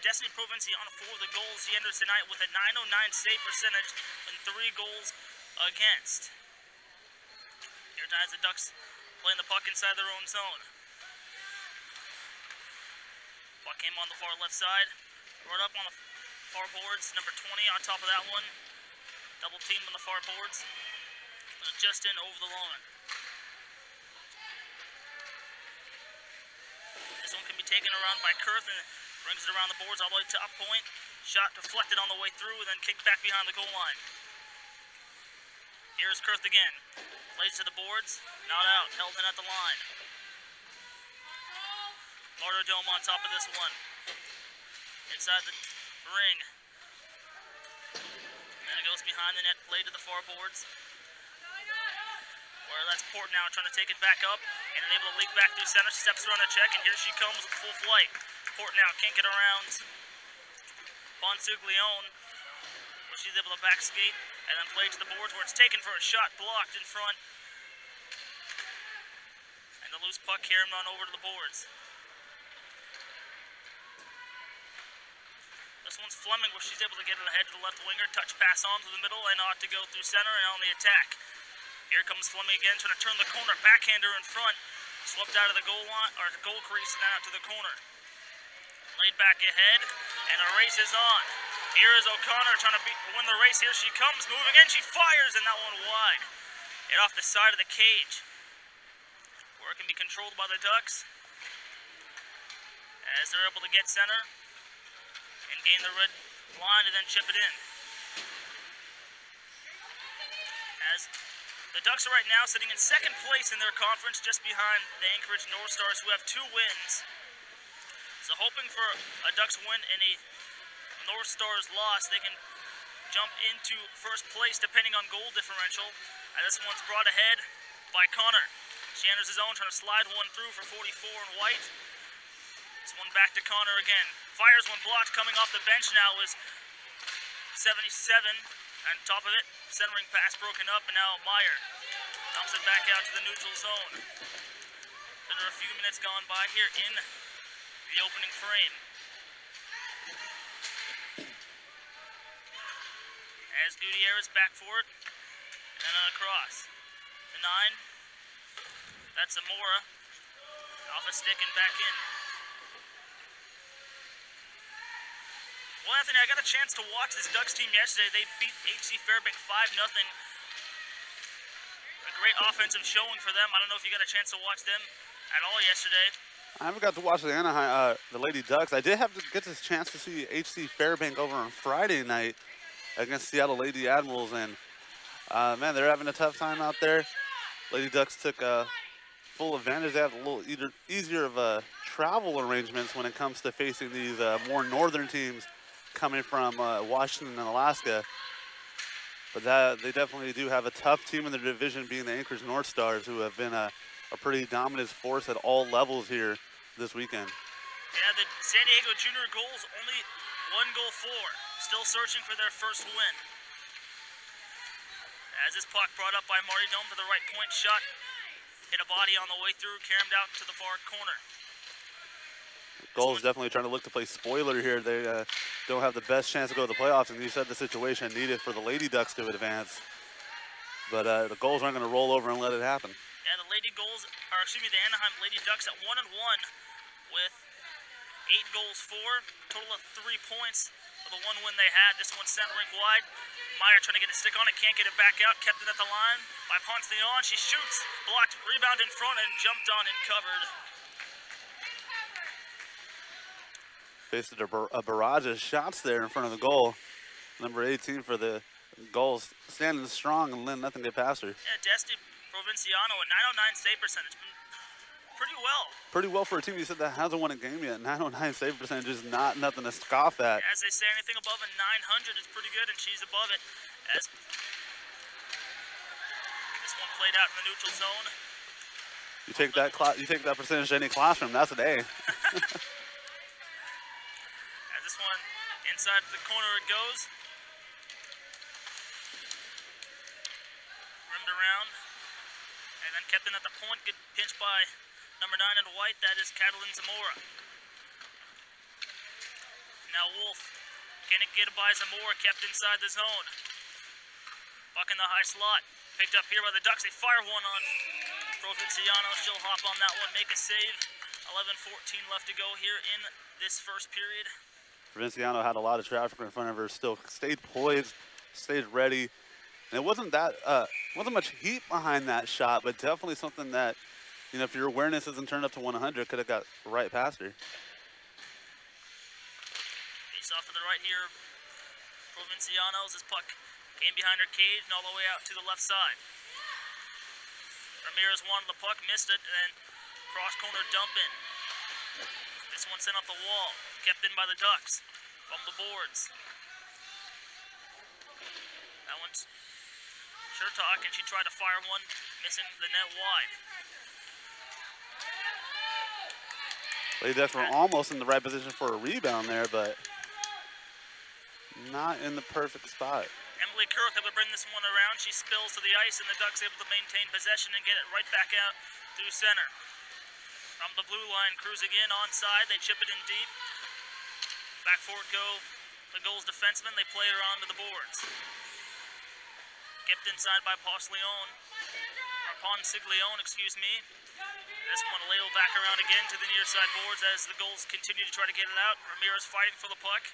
Destiny Provinciano for the goals. He enters tonight with a .909 save percentage and 3 goals against. Here tonight the Ducks playing the puck inside their own zone. Puck came on the far left side. Right up on the far boards. Number 20 on top of that one. Double team on the far boards. Just in over the line. This one can be taken around by Kurth and brings it around the boards all the way to top point. Shot deflected on the way through and then kicked back behind the goal line. Here's Kurth again. Plays to the boards. Not out. Held in at the line. Martyr Dome on top of this one. Inside the ring. Then it goes behind the net. Play to the far boards. Where that's Port now trying to take it back up and able to leak back through center. Steps around the check and here she comes with full flight. Port now can't get around Bonsuglione, where she's able to back skate and then play to the boards where it's taken for a shot, blocked in front. And the loose puck carried on over to the boards. This one's Fleming where she's able to get it ahead to the left winger, touch pass on to the middle and ought to go through center and on the attack. Here comes Fleming again, trying to turn the corner. Backhander in front. Swept out of the goal line, or the goal crease, and then out to the corner. Laid back ahead, and the race is on. Here is O'Connor trying to win the race. Here she comes, moving in. She fires, and that one wide. Hit off the side of the cage, where it can be controlled by the Ducks. As they're able to get center and gain the red line and then chip it in. As the Ducks are right now sitting in second place in their conference, just behind the Anchorage North Stars, who have 2 wins. So hoping for a Ducks win and a North Stars loss, they can jump into first place depending on goal differential. And this one's brought ahead by Connor. She enters his own, trying to slide one through for 44 in white. This one back to Connor again. Fires one blocked, coming off the bench now is 77. On top of it, centering pass broken up, and now Meyer dumps it back out to the neutral zone. There are a few minutes gone by here in the opening frame. As Gutierrez back for it, and then across. The 9, that's Zamora. Off a stick and back in. Well, Anthony, I got a chance to watch this Ducks team yesterday. They beat HC Fairbank 5-0. A great offensive showing for them. I don't know if you got a chance to watch them at all yesterday. I haven't got to watch the Anaheim, the Lady Ducks. I did have to get this chance to see HC Fairbank over on Friday night against Seattle Lady Admirals, and man, they're having a tough time out there. Lady Ducks took full advantage. They have a little easier of travel arrangements when it comes to facing these more northern teams coming from Washington and Alaska. But they definitely do have a tough team in their division, being the Anchorage North Stars, who have been a pretty dominant force at all levels here this weekend. Yeah, the San Diego JrGulls only 1 goal for. Still searching for their first win. As this puck brought up by Marty Dome to the right point, shot hit a body on the way through, carried out to the far corner. Gulls definitely trying to look to play spoiler here. They don't have the best chance to go to the playoffs, and you said the situation needed for the Lady Ducks to advance. But the Gulls aren't going to roll over and let it happen. Yeah, the the Anaheim Lady Ducks at 1-1 with 8 goals for, total of 3 points for the 1 win they had. This one centering wide. Meyer trying to get a stick on it, can't get it back out, kept it at the line by Ponce Leon. She shoots, blocked, rebound in front, and jumped on and covered. Faced a barrage of shots there in front of the goal. Number 18 for the Gulls, standing strong and letting nothing get past her. Yeah, Destiny Provinciano at 909 save percentage. Pretty well. Pretty well for a team you said that hasn't won a game yet. 909 save percentage is not nothing to scoff at. As they say, anything above a 900 is pretty good, and she's above it. As this one played out in the neutral zone. You take that percentage to any classroom, that's an A. As this one inside the corner it goes. Rimmed around, and then kept in at the point. Good pinch by number 9 in white. That is Catalin Zamora. Now Wolf, can it get by Zamora, kept inside the zone. Puck in the high slot, picked up here by the Ducks. They fire one on Provinciano. She'll hop on that one, make a save. 11-14 left to go here in this first period. Provinciano had a lot of traffic in front of her, still stayed poised, stayed ready. And it wasn't much heat behind that shot, but definitely something that, you know, if your awareness isn't turned up to 100, could have got right past her. Face off to the right here. Provinciano's. This puck came behind her cage and all the way out to the left side. Ramirez wanted the puck, missed it, and then cross corner dump in. This one sent up the wall, kept in by the Ducks from the boards. That one's Chertok, and she tried to fire one, missing the net wide. Lady Ducks were almost in the right position for a rebound there, but not in the perfect spot. Emily Kirk able to bring this one around. She spills to the ice, and the Ducks able to maintain possession and get it right back out through center. From the blue line, cruising in onside. They chip it in deep. Back forward go the Gulls defensemen. They play it around to the boards. Kept inside by Ponsiglione, excuse me. This one ladled back around again to the near side boards as the Gulls continue to try to get it out. Ramirez fighting for the puck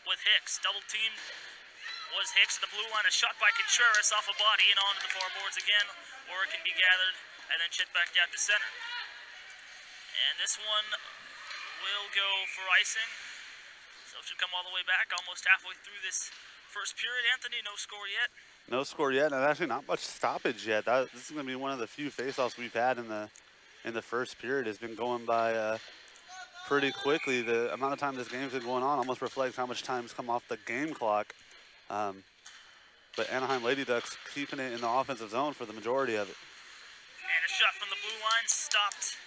with Hicks. Double teamed was Hicks at the blue line. A shot by Contreras off a body and onto the far boards again, or it can be gathered and then chipped back down to center. And this one will go for icing. So it should come all the way back, almost halfway through this first period. Anthony, no score yet. No score yet, and actually not much stoppage yet. This is going to be one of the few faceoffs we've had in the first period. It's been going by pretty quickly. The amount of time this game's been going on almost reflects how much time's come off the game clock. But Anaheim Lady Ducks keeping it in the offensive zone for the majority of it. And a shot from the blue line stopped.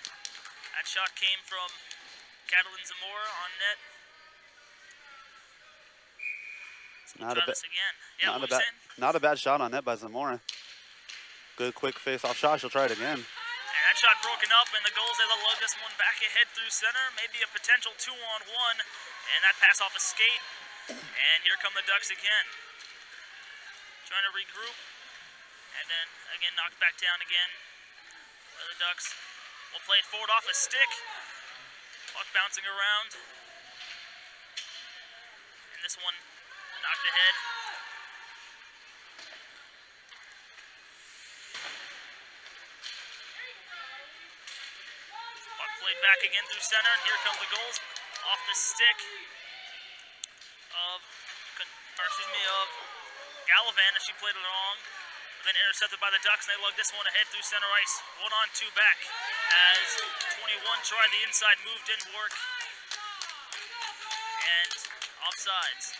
That shot came from Catalin Zamora on net. We'll try this again. Yeah, not a bad shot on net by Zamora. Good quick face-off shot. She'll try it again. And that shot broken up, and the Gulls able to lug this one back ahead through center. Maybe a potential 2-on-1, and that pass off a skate. And here come the Ducks again. Trying to regroup, and then again knocked back down again. Where the Ducks will play it forward off a stick. Puck bouncing around. And this one knocked ahead. Puck played back again through center, and here come the Gulls off the stick of Gallivan as she played it along. Then intercepted by the Ducks, and they lug this one ahead through center ice. 1-on-2 back as 21 tried the inside move, didn't work. And offsides.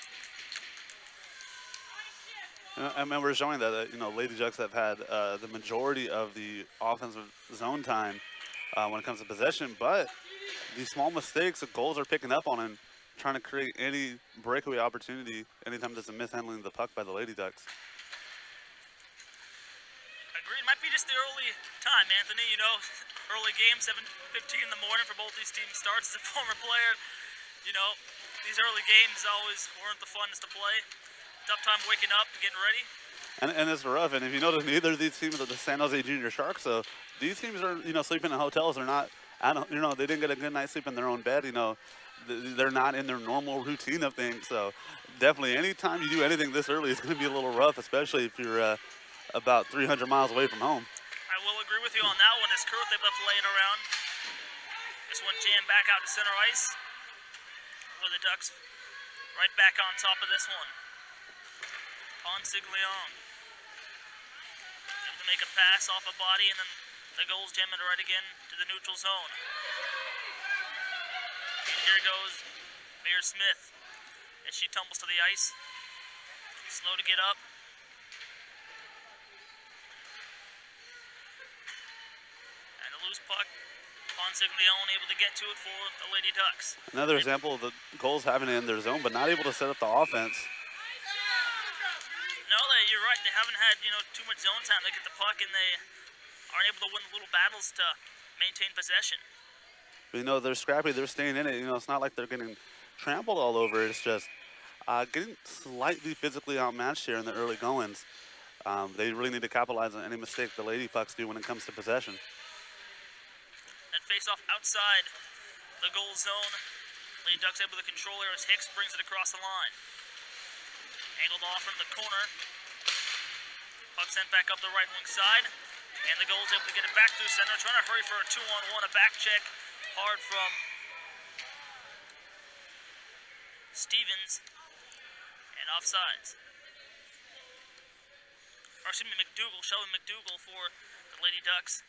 I mean, we're showing that Lady Ducks have had the majority of the offensive zone time when it comes to possession, but these small mistakes, the Gulls are picking up on and trying to create any breakaway opportunity anytime there's a mishandling of the puck by the Lady Ducks. Agreed. Might be just the early time, Anthony. You know, early game, 7:15 in the morning for both these teams starts. As a former player, you know, these early games always weren't the funnest to play. Tough time waking up and getting ready. And it's rough. And if you notice, neither of these teams are the San Jose Junior Sharks. So these teams are, sleeping in hotels. They're not, they didn't get a good night's sleep in their own bed. They're not in their normal routine of things. So definitely anytime you do anything this early, it's going to be a little rough, especially if you're about 300 miles away from home. I will agree with you on that one. As Kurt, they've left laying around. This one jammed back out to center ice. With the Ducks right back on top of this one. Ponsiglione. Able to make a pass off a body, and then the Gulls jam it right again to the neutral zone. And here goes Mayor Smith as she tumbles to the ice. Slow to get up. And the loose puck. Ponsiglione able to get to it for the Lady Ducks. Another example of the Gulls having it in their zone, but not able to set up the offense. No, you're right. They haven't had, too much zone time to get the puck, and they aren't able to win little battles to maintain possession. But, they're scrappy. They're staying in it. It's not like they're getting trampled all over. It's just getting slightly physically outmatched here in the early goings. They really need to capitalize on any mistake the Lady Pucks do when it comes to possession. And face off outside the goal zone. Lady Ducks able to control here as Hicks brings it across the line. Angled off from the corner. Puck sent back up the right wing side. And the goal's able to get it back through center. Trying to hurry for a 2-on-1. A back check. Hard from Stevens. And offsides. Or excuse me, McDougal. Shelby McDougal for the Lady Ducks.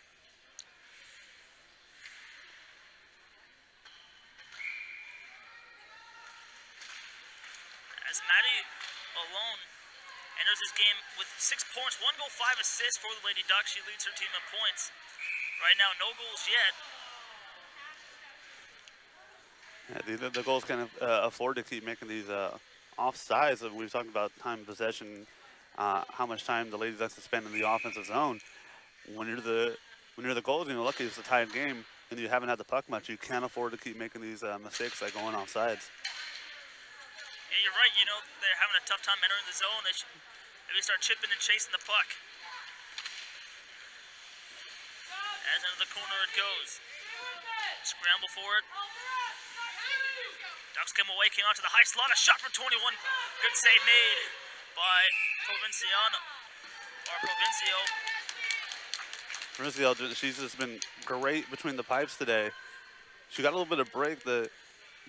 As Maddie alone enters this game with 6 points, 1 goal, 5 assists for the Lady Ducks. She leads her team in points. Right now, no goals yet. Yeah, the goals can afford to keep making these offsides. We were talking about time possession, how much time the Lady Ducks have spent in the offensive zone. When you're the goals, lucky it's a tied game and you haven't had the puck much, you can't afford to keep making these mistakes like going offsides. Yeah, you're right. They're having a tough time entering the zone. They should maybe start chipping and chasing the puck. As into the corner it goes. Scramble for it. Ducks come away, came out to the high slot. A shot for 21. Good save made by Provinciano. Provinciano, she's just been great between the pipes today. She got a little bit of break. They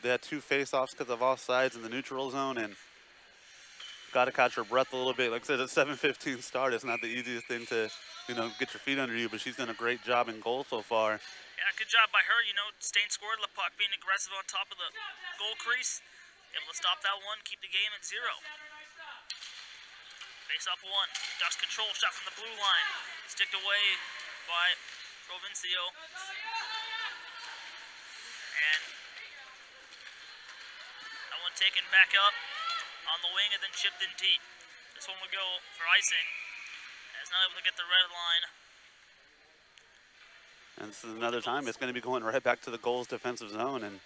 had 2 face-offs because of offsides in the neutral zone, and got to catch her breath a little bit. Like I said, a 7:15 start is not the easiest thing to, get your feet under you, but she's done a great job in goal so far. Yeah, good job by her, staying square to the puck, being aggressive on top of the goal crease. Able to stop that one, keep the game at 0. Face-off 1, Ducks control, shot from the blue line. Sticked away by Provinciano. And that one taken back up on the wing and then chipped in deep. This one will go for icing, as not able to get the red line. And this is another time it's going to be going right back to the goals defensive zone.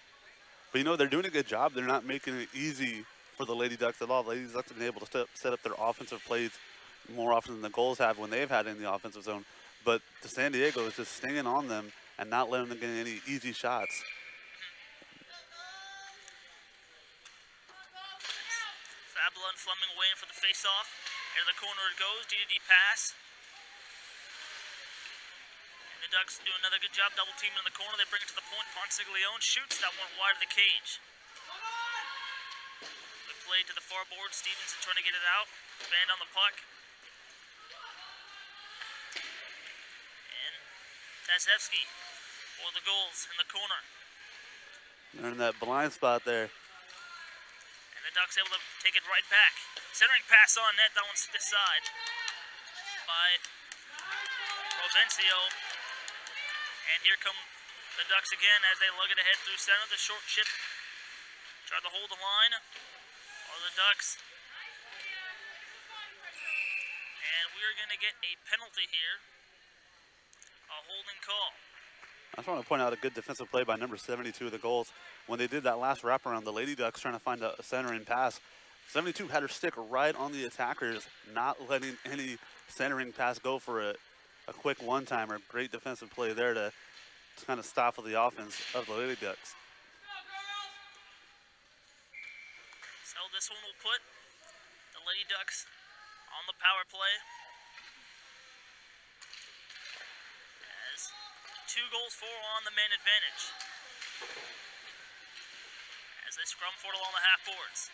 But they're doing a good job. They're not making it easy for the Lady Ducks at all. The Lady Ducks have been able to set up their offensive plays more often than the goals have when they've had it in the offensive zone. But the San Diego is just staying on them and not letting them get any easy shots. Fabula and Fleming waiting for the face-off. Into the corner it goes. DDD pass. And the Ducks do another good job double teaming in the corner. They bring it to the point. Ponsiglione shoots that one wide of the cage. Good play to the far board. Stevenson trying to get it out. Band on the puck. And Tasevsky for the goals in the corner. They're in that blind spot there. And the Ducks able to take it right back. Centering pass on net. That one's aside by Provencio. And here come the Ducks again as they lug it ahead through center. The short chip. Try to hold the line. Or the Ducks. And we're going to get a penalty here. A holding call. I just want to point out a good defensive play by number 72 of the goals. When they did that last wraparound, the Lady Ducks trying to find a centering pass. 72 had her stick right on the attackers, not letting any centering pass go for a quick one-timer. Great defensive play there to kind of stop the offense of the Lady Ducks. So this one will put the Lady Ducks on the power play. As 2 goals for on the man advantage. As they scrum for it along the half boards.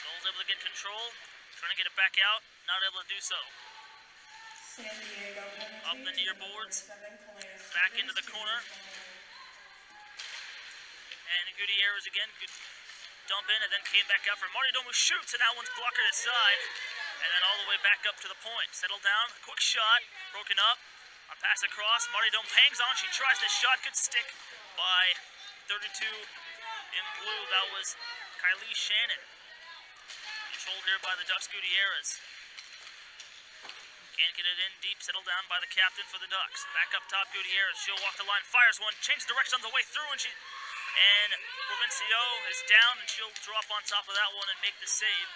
Goals able to get control. Trying to get it back out. Not able to do so. Up the near boards. Back into the corner. And Gutierrez again. Good dump in and then came back out for Marty Dome, who shoots, and that one's blocked aside. And then all the way back up to the point. Settled down. Quick shot. Broken up. A pass across. Marty Dome hangs on. She tries the shot. Good stick by 32 in blue. That was Kylie Shannon. Controlled here by the Ducks, Gutierrez. Can't get it in deep, settled down by the captain for the Ducks. Back up top, Gutierrez. She'll walk the line, fires one, changes direction on the way through, and she And Provencio is down, and she'll drop on top of that one and make the save.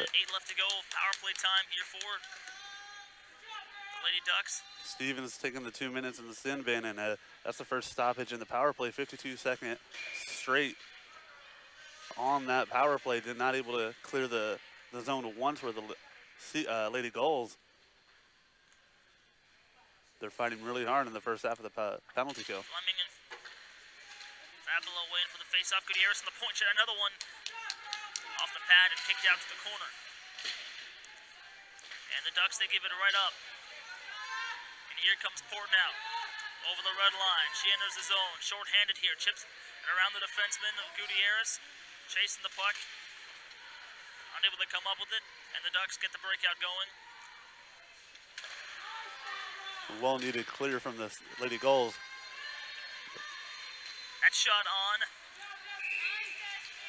Minute 8 left to go of power play time here for the Lady Ducks. Stevens taking the 2 minutes in the sin bin, and that's the first stoppage in the power play. 52-second straight on that power play. Did not able to clear the zone once for the Lady Gulls. They're fighting really hard in the first half of the penalty kill. Fleming and Fabula waiting for the face-off. Gutierrez on the point shot. Another one off the pad and kicked out to the corner. And the Ducks, they give it right up. And here comes Portnow over the red line. She enters the zone. Short-handed here. Chips and around the defenseman of Gutierrez. Chasing the puck. Unable to come up with it. And the Ducks get the breakout going. Well needed clear from the Lady Gulls. That shot on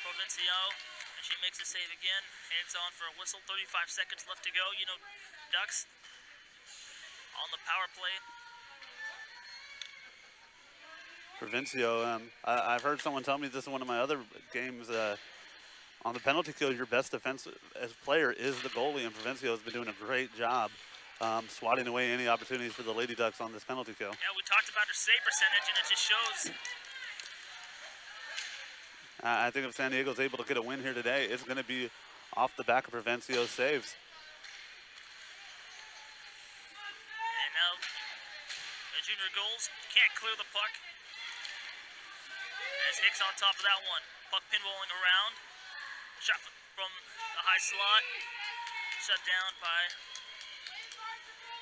Provencio, and she makes a save again. Hands on for a whistle. 35 seconds left to go. You know, Ducks on the power play. Provencio, I've heard someone tell me this in one of my other games. On the penalty kill, your best defensive player is the goalie, and Provencio has been doing a great job swatting away any opportunities for the Lady Ducks on this penalty kill. Yeah, we talked about her save percentage, and it just shows. I think if San Diego's able to get a win here today, it's going to be off the back of Provencio's saves. And now the JrGulls can't clear the puck. As Hicks on top of that one. Puck pinballing around. Shot from the high slot. Shut down by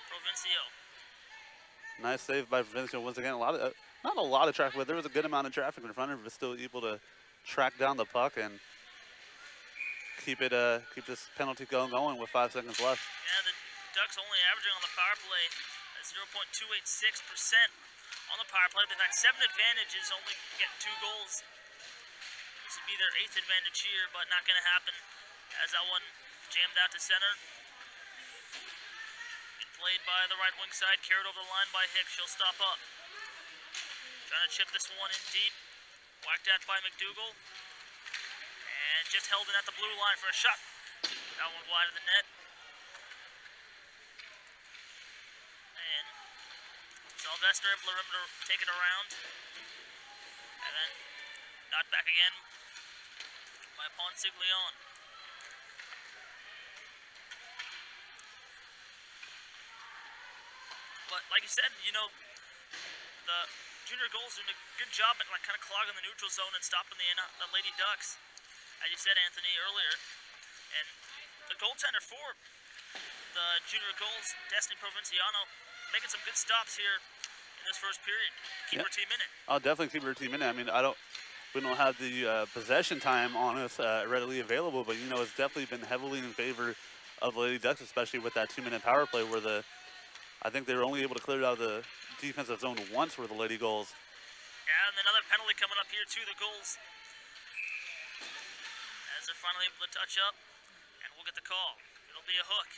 Provencio. Nice save by Provencio once again. Not a lot of traffic, but there was a good amount of traffic in front of her, but still able to track down the puck and keep this penalty kill going with 5 seconds left. Yeah, the Ducks only averaging on the power play at 0.286% on the power play. They've had 7 advantages, only getting 2 goals. This would be their 8th advantage here, but not going to happen as that one jammed out to center. Played by the right wing side, carried over the line by Hicks. She'll stop up. Trying to chip this one in deep. Whacked at by McDougal. And just held it at the blue line for a shot. That one wide of the net. And Sylvester able to take it around. And then knocked back again by Ponsiglione. But like you said, you know, the JrGulls doing a good job at kind of clogging the neutral zone and stopping the Lady Ducks, as you said, Anthony, earlier. And the goaltender for the JrGulls, Destiny Provenciano, making some good stops here in this first period. Keep her team in it. I'll definitely keep her team in it. I mean, we don't have the possession time on us readily available, but you know, it's definitely been heavily in favor of the Lady Ducks, especially with that 2-minute power play where I think they were only able to clear it out of the defensive zone once for the Lady Gulls. Yeah, and another penalty coming up here to the Gulls. As they're finally able to touch up, and we'll get the call. It'll be a hook.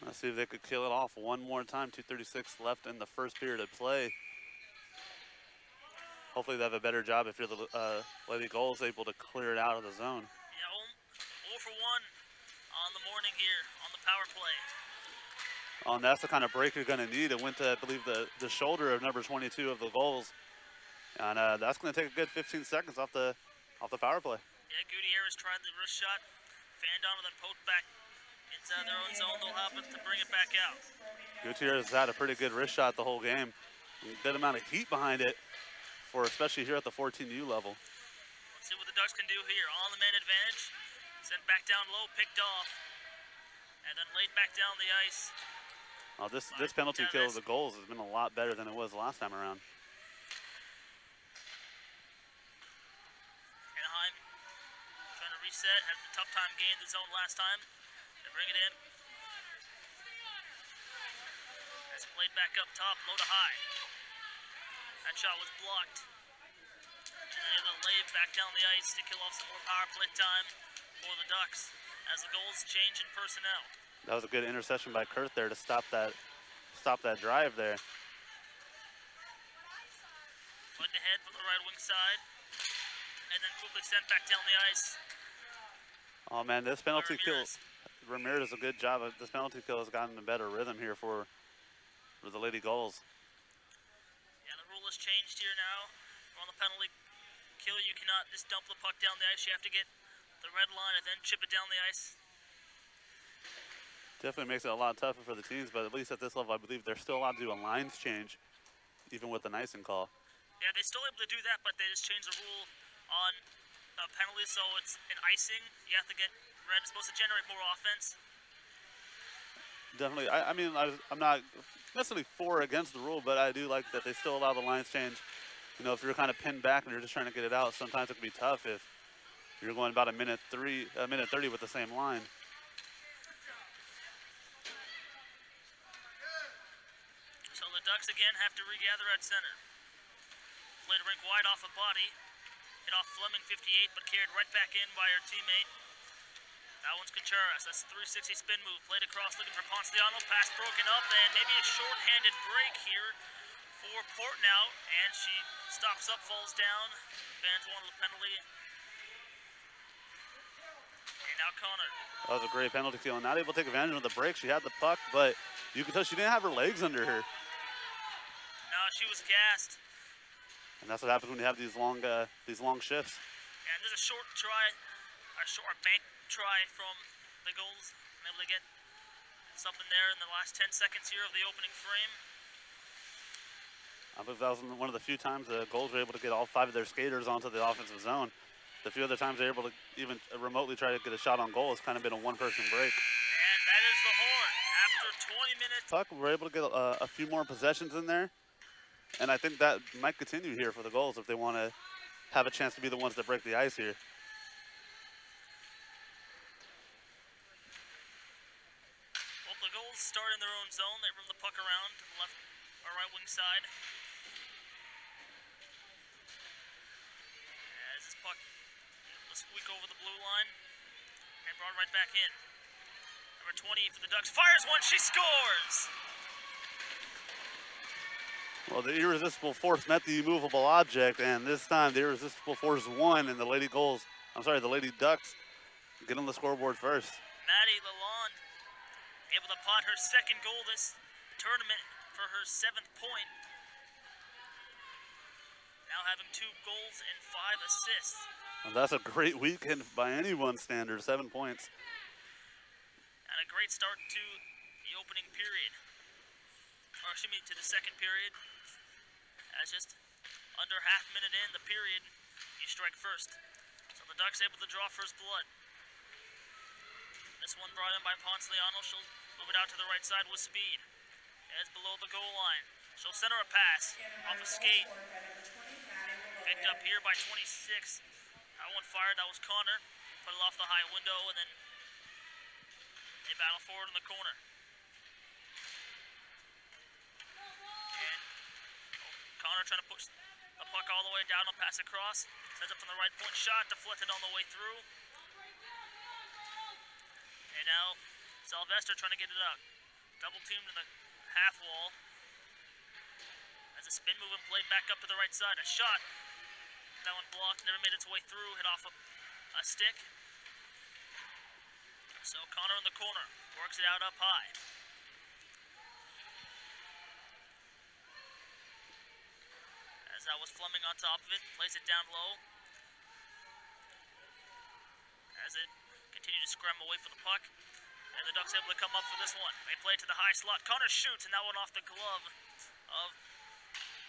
Let's see if they could kill it off one more time. 2:36 left in the first period of play. Hopefully they have a better job if you're the Lady Gulls able to clear it out of the zone. Yeah, 0 for 1 on the morning here on the power play. Oh, and that's the kind of break you're going to need. It went to, I believe, the shoulder of number 22 of the Gulls. And that's going to take a good 15 seconds off the power play. Yeah, Gutierrez tried the wrist shot, fanned on and then poked back inside their own zone. They'll have to bring it back out. Gutierrez had a pretty good wrist shot the whole game. A good amount of heat behind it, especially here at the 14U level. Let's see what the Ducks can do here. On the man advantage, sent back down low, picked off, and then laid back down the ice. Oh, this penalty kill of the Gulls has been a lot better than it was last time around. Anaheim trying to reset, had a tough time gaining the zone last time. They bring it in. That's played back up top, low to high. That shot was blocked. And then the lay back down the ice to kill off some more power play time for the Ducks as the goals change in personnel. That was a good interception by Kurt there to stop that drive there. Plugged ahead from the right wing side, and then quickly sent back down the ice. Oh man, this penalty kill, Ramirez a good job. This penalty kill has gotten a better rhythm here for the Lady Gulls. Yeah, the rule has changed here now. On the penalty kill, you cannot just dump the puck down the ice. You have to get the red line and then chip it down the ice. Definitely makes it a lot tougher for the teams, but at least at this level, I believe they're still allowed to do a lines change, even with the icing call. Yeah, they're still able to do that, but they just changed the rule on penalties, so it's an icing. You have to get red. It's supposed to generate more offense. Definitely. I mean, I'm not necessarily for or against the rule, but I do like that they still allow the lines change. You know, if you're kind of pinned back and you're just trying to get it out, sometimes it can be tough if you're going about a minute 30 with the same line. So the Ducks again have to regather at center. Played rink wide off a body. Hit off Fleming 58, but carried right back in by her teammate. That one's Contreras. That's a 360 spin move. Played across looking for Ponciano. Pass broken up, and maybe a short-handed break here for Portnow. And she stops up, falls down. Fans wanted the penalty. And now Connor. That was a great penalty kill. Not able to take advantage of the break. She had the puck, but you could tell she didn't have her legs under her. No, she was gassed. And that's what happens when you have these long shifts. Yeah, and there's a short try, a short bank try from the Gulls. I'm able to get something there in the last 10 seconds here of the opening frame. I believe that was one of the few times the Gulls were able to get all 5 of their skaters onto the offensive zone. The few other times they're able to even remotely try to get a shot on goal, it's kind of been a one-person break. And that is the horn. After 20 minutes. Puck, we're able to get a few more possessions in there. And I think that might continue here for the Gulls if they want to have a chance to be the ones that break the ice here. Well, the Gulls start in their own zone. They room the puck around to the left or right wing side. As this puck will squeak over the blue line and brought right back in. Number 20 for the Ducks fires one. She scores! Well, the irresistible force met the immovable object, and this time the irresistible force won, and the Lady Ducks get on the scoreboard first. Maddie Lalonde able to pot her second goal this tournament for her 7th point. Now having 2 goals and 5 assists. Well, that's a great weekend by anyone's standard, 7 points. And a great start to the opening period. Or excuse me, to the second period. As just under half minute in the period, you strike first. So the Ducks able to draw first blood. This one brought in by Ponciano. She'll move it out to the right side with speed. As below the goal line. She'll center a pass off a skate. Picked up here by 26. That one fired, that was Connor. Put it off the high window, and then they battle forward in the corner. Connor trying to push the puck all the way down and pass across. Sets up from the right point shot, deflected on the way through. And now Sylvester trying to get it out. Double teamed in the half wall. As a spin move and played back up to the right side. A shot. That one blocked, never made its way through. Hit off a stick. So Connor in the corner. Works it out up high. That was Fleming on top of it, plays it down low. As it continued to scram away for the puck. And the Ducks able to come up for this one. They play it to the high slot. Connor shoots, and that one off the glove of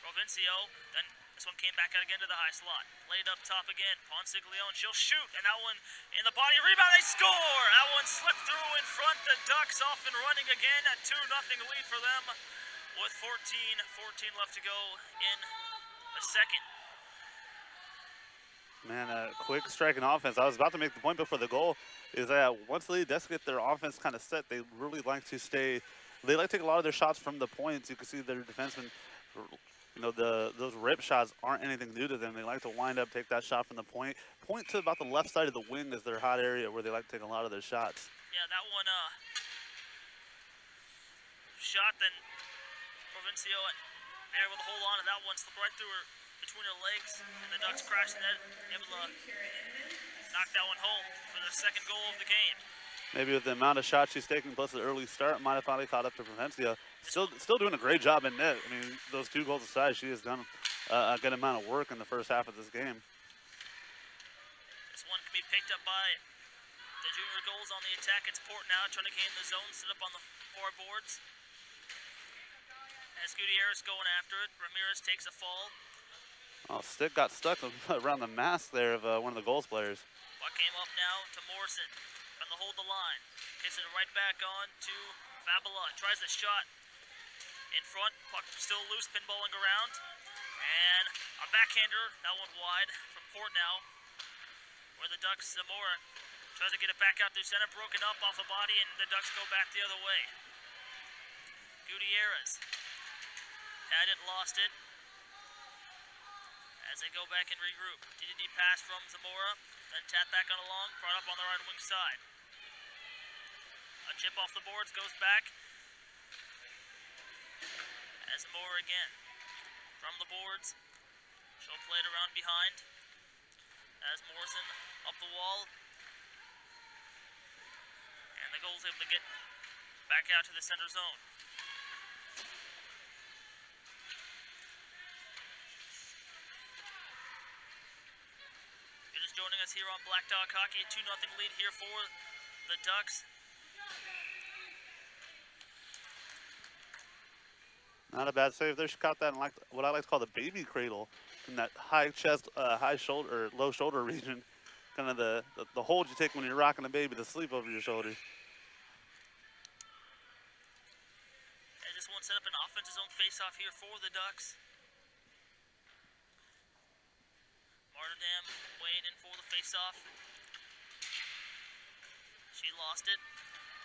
Provincia. Then this one came back out again to the high slot. Played up top again. Ponsiglione, she'll shoot, and that one in the body. Rebound, they score! That one slipped through in front. The Ducks off and running again at 2-0 lead for them with 14 left to go in a second. Man, a quick striking offense. I was about to make the point before the goal is that once they get their offense kind of set, they really like to stay. They like to take a lot of their shots from the points. You can see their defensemen you know, those rip shots aren't anything new to them. They like to wind up, take that shot from the point to about the left side of the wing is their hot area where they like to take a lot of their shots. Yeah, that one shot, then Provincia able to hold on to that one, slipped right through her, between her legs, and the Ducks crashing it, able to knock that one home for their second goal of the game. Maybe with the amount of shots she's taking plus the early start, might have finally caught up to Provincia. Still doing a great job in net. I mean, those 2 goals aside, she has done a good amount of work in the first half of this game. This one can be picked up by the JrGulls on the attack. It's Port now trying to gain the zone, sit up on the far boards. As Gutierrez going after it, Ramirez takes a fall. Oh, stick got stuck around the mask there of one of the goals players. Puck came up now to Morrison, trying to hold the line. Kicks it right back on to Fabula. Tries the shot in front. Puck still loose, pinballing around. And a backhander, that one wide from Port now. Where the Ducks, Zamora tries to get it back out through center, broken up off the body, and the Ducks go back the other way. Gutierrez had it, lost it. As they go back and regroup. DDD pass from Zamora, then tap back on along, brought up on the right wing side. A chip off the boards, goes back. As Zamora again, from the boards. She'll play it around behind. As Morrison up the wall. And the goal's able to get back out to the center zone. You're just joining us here on Black Dog Hockey. A 2-0 lead here for the Ducks. Not a bad save there. She caught that in like what I like to call the baby cradle, in that high chest, high shoulder, or low shoulder region. Kind of the hold you take when you're rocking a baby to sleep over your shoulder. And just one set up an offensive zone face-off here for the Ducks. Martindam weighing in for the face-off. She lost it.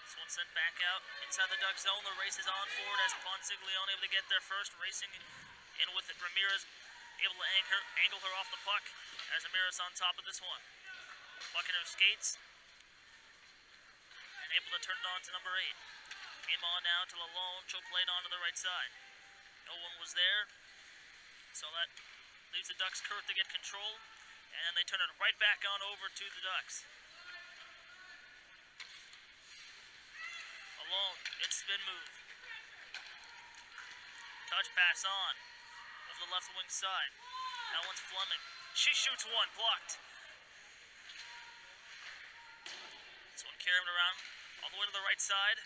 This one sent back out inside the Duck zone. The race is on forward as Ponsiglione able to get there first, racing in with it. Ramirez able to angle her off the puck as Ramirez on top of this one. Puck in her skates and able to turn it on to number 8. Came on now to Lalone. She'll play it on to the right side. No one was there, so that leaves the Ducks Kurt to get control, and then they turn it right back on over to the Ducks. Alone, it's spin move. Touch pass on over the left wing side. That one's Fleming. She shoots one, blocked. This one carried around all the way to the right side.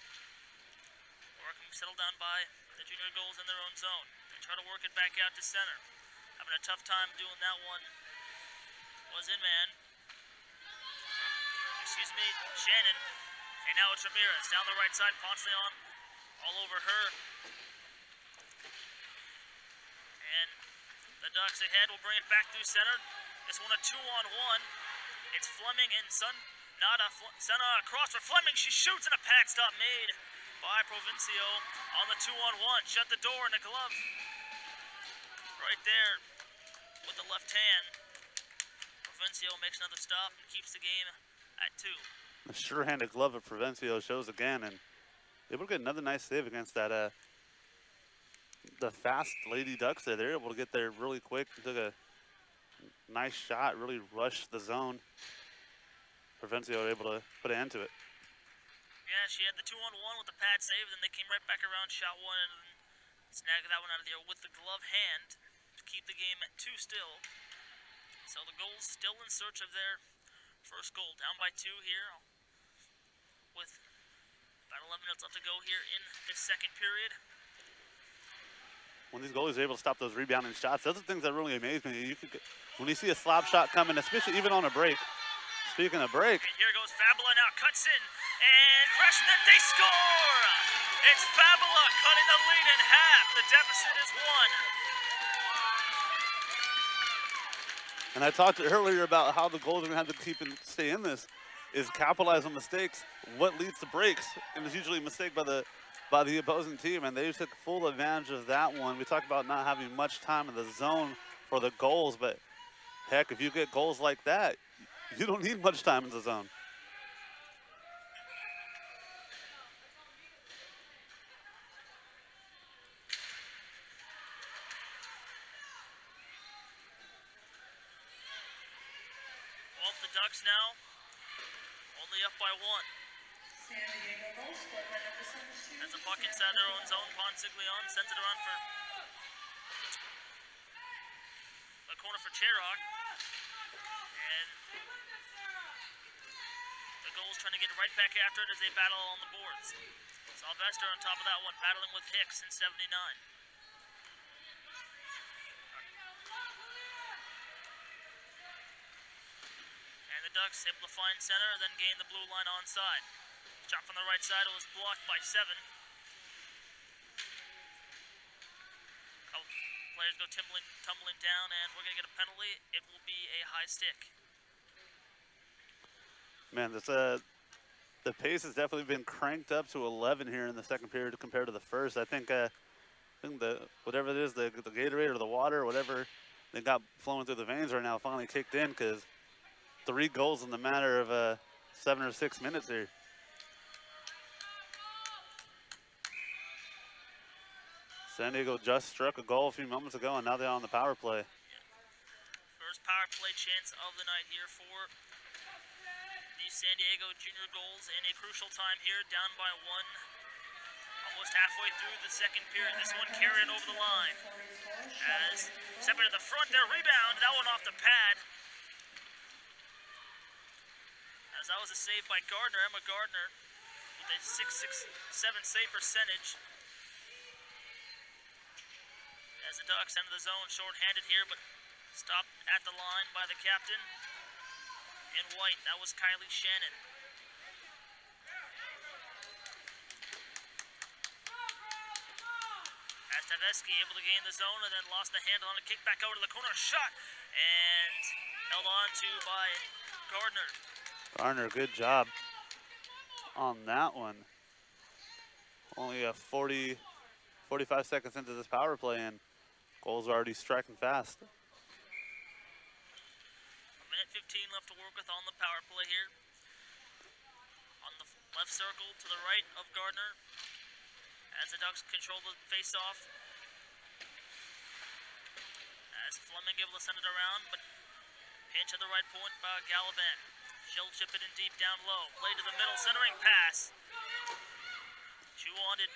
Working settled down by the JrGulls in their own zone. They try to work it back out to center. Having a tough time doing that one. Was in man. Excuse me, Shannon. And now it's Ramirez down the right side. Ponce all over her. And the Ducks ahead will bring it back through center. This one a 2-on-1. It's Fleming and Senna across for Fleming. She shoots and a pad stop made by Provincia on the 2-on-1. Shut the door and the glove. Right there with the left hand. Provincia makes another stop and keeps the game at 2. The sure-handed glove of Provincia shows again, and able to get another nice save against that the fast Lady Ducks there. They're able to get there really quick. Took a nice shot, really rushed the zone. Provincia were able to put an end to it. Yeah, she had the 2-on-1 with the pad save, then they came right back around, shot one, and snagged that one out of there with the glove hand to keep the game at 2 still. So the Gulls still in search of their first goal, down by 2 here, with about 11 minutes left to go here in this second period. When these goalies are able to stop those rebounding shots, those are things that really amaze me. When you see a slap shot coming, especially even on a break. Speaking of break. And here goes Fabula now, cuts in, and crashing that, they score! It's Fabula cutting the lead in half. The deficit is 1. And I talked earlier about how the goals are going to have to keep and stay in this, is capitalize on mistakes. What leads to breaks? And it's usually a mistake by the by the opposing team, and they took full advantage of that one. We talked about not having much time in the zone for the goals, but heck, if you get goals like that, you don't need much time in the zone. Well, the Ducks now only up by 1. As the puck inside their own zone, Ponsiglion sends it around for the corner for JrGulls. And the Gulls trying to get right back after it as they battle on the boards. Sylvester on top of that one, battling with Hicks in 79. And the Ducks able to find center and then gain the blue line onside. Shot from the right side, it was blocked by 7. Couple players go tumbling down, and we're going to get a penalty. It will be a high stick. Man, the pace has definitely been cranked up to 11 here in the second period compared to the first. I think the whatever it is, the Gatorade or the water or whatever they got flowing through the veins right now finally kicked in, because 3 goals in the matter of 7 or 6 minutes here. San Diego just struck a goal a few moments ago, and now they're on the power play. Yeah. First power play chance of the night here for the San Diego JrGulls in a crucial time here, down by 1. Almost halfway through the second period. This one carried over the line. As stepping to the front there, rebound. That one off the pad. As that was a save by Gardner, Emma Gardner, with a .667 save percentage. As the Ducks enter the zone, short-handed here, but stopped at the line by the captain in white. That was Kylie Shannon. As Tavesky able to gain the zone and then lost the handle on a kick back out to the corner, shot, and held on to by Gardner. Gardner, good job on that one. Only 45 seconds into this power play, and goals are already striking fast. 1:15 left to work with on the power play here. On the left circle to the right of Gardner, as the Ducks control the face-off. As Fleming able to send it around, but pinch at the right point by Gallivan. She'll chip it in deep down low. Play to the middle, centering pass. She wanted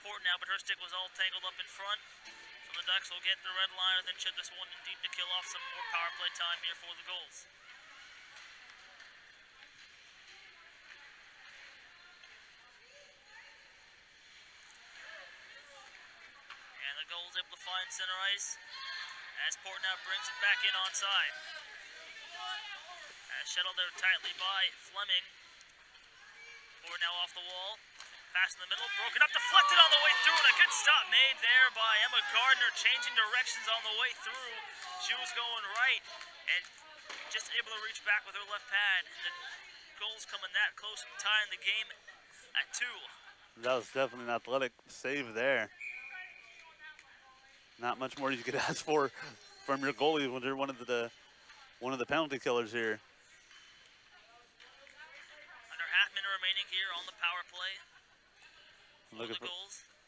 Port now, but her stick was all tangled up in front. So the Ducks will get the red line and then chip this one in deep to kill off some more power play time here for the Gulls. And the Gulls able to find center ice as Port now brings it back in onside. As shuttled there tightly by Fleming. Port now off the wall. Pass in the middle, broken up, deflected on the way through, and a good stop made there by Emma Gardner, changing directions on the way through. She was going right and just able to reach back with her left pad. And the Gulls coming that close to tying the game at 2. That was definitely an athletic save there. Not much more you could ask for from your goalie when you're one of the penalty killers here. Under half minute remaining here on the power play.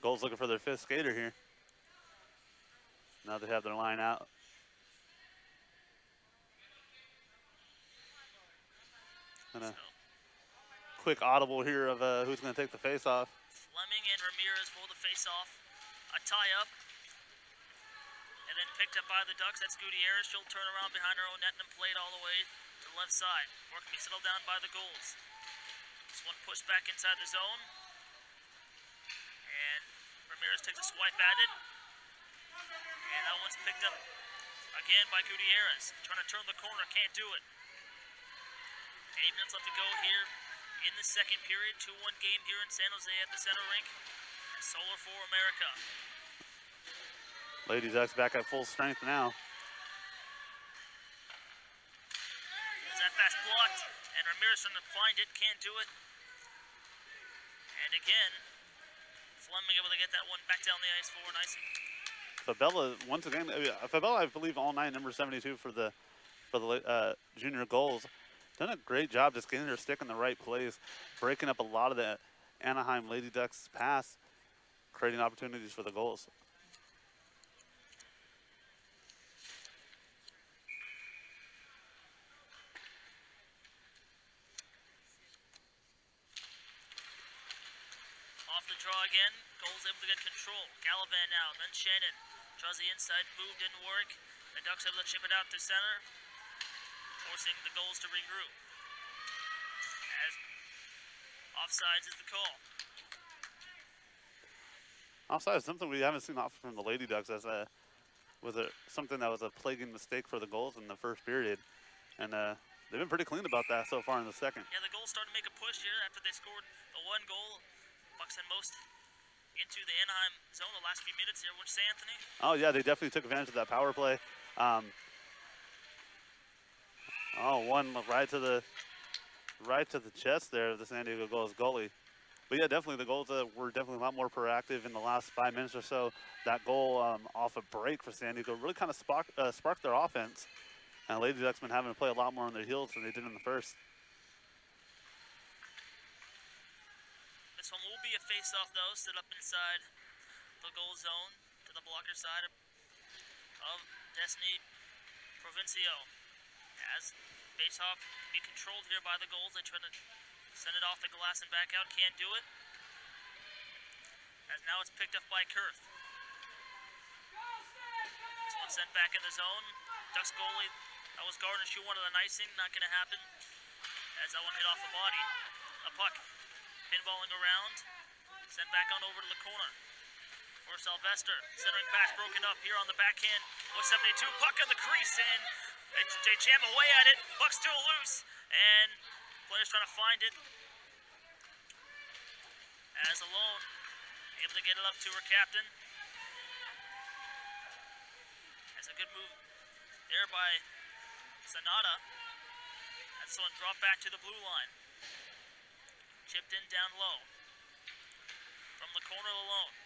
Gulls looking for their 5th skater here. Now they have their line out. And a quick audible here of who's going to take the face-off. Fleming and Ramirez for the face-off. A tie-up. And then picked up by the Ducks. That's Gutierrez. She'll turn around behind her own net and play it all the way to the left side. Work can be settled down by the Gulls. This one pushed back inside the zone. And Ramirez takes a swipe at it. And that one's picked up again by Gutierrez. Trying to turn the corner, can't do it. 8 minutes left to go here in the second period. 2-1 game here in San Jose at the center rink. And Solar for America. Lady Ducks back at full strength now. As that pass blocked, and Ramirez trying to find it, can't do it. And again, Fleming able to get that one back down the ice for Nyson. Fabella, once again, Fabella, I believe, all night, number 72 for the JrGulls. Done a great job just getting her stick in the right place, breaking up a lot of the Anaheim Lady Ducks pass, creating opportunities for the goals. Off the draw again, Gulls able to get control. Gallivan now, then Shannon. Draws the inside move, didn't work. The Ducks able to chip it out to center, forcing the Gulls to regroup. As offsides is the call. Offside is something we haven't seen off from the Lady Ducks as something that was a plaguing mistake for the Gulls in the first period. And they've been pretty clean about that so far in the second. Yeah, the Gulls started to make a push here after they scored the one goal. Bucks and most into the Anaheim zone the last few minutes here. What'd you say, Anthony? Oh, yeah, they definitely took advantage of that power play. One right to the chest there of the San Diego Gulls goalie. But yeah, definitely the Gulls were definitely a lot more proactive in the last 5 minutes or so. That goal off a break for San Diego really kind of sparked their offense. And Lady Ducks been having to play a lot more on their heels than they did in the first. This one will be a face-off though, set up inside the goal zone to the blocker side of Destiny Provincia. As face-off can be controlled here by the Gulls. They try to send it off the glass and back out, can't do it. As now it's picked up by Kurth. This one sent back in the zone. Ducks goalie, that was Gardner. She wanted an icing, not going to happen. As that one hit off the body. A puck pinballing around, sent back on over to the corner for Sylvester. Centering pass broken up here on the backhand. 172 puck in the crease, and they jam away at it. Puck's still loose, and players trying to find it. As Alone able to get it up to her captain. That's a good move there by Sonata. That's one dropped back to the blue line. Chipped in down low. From the corner Alone.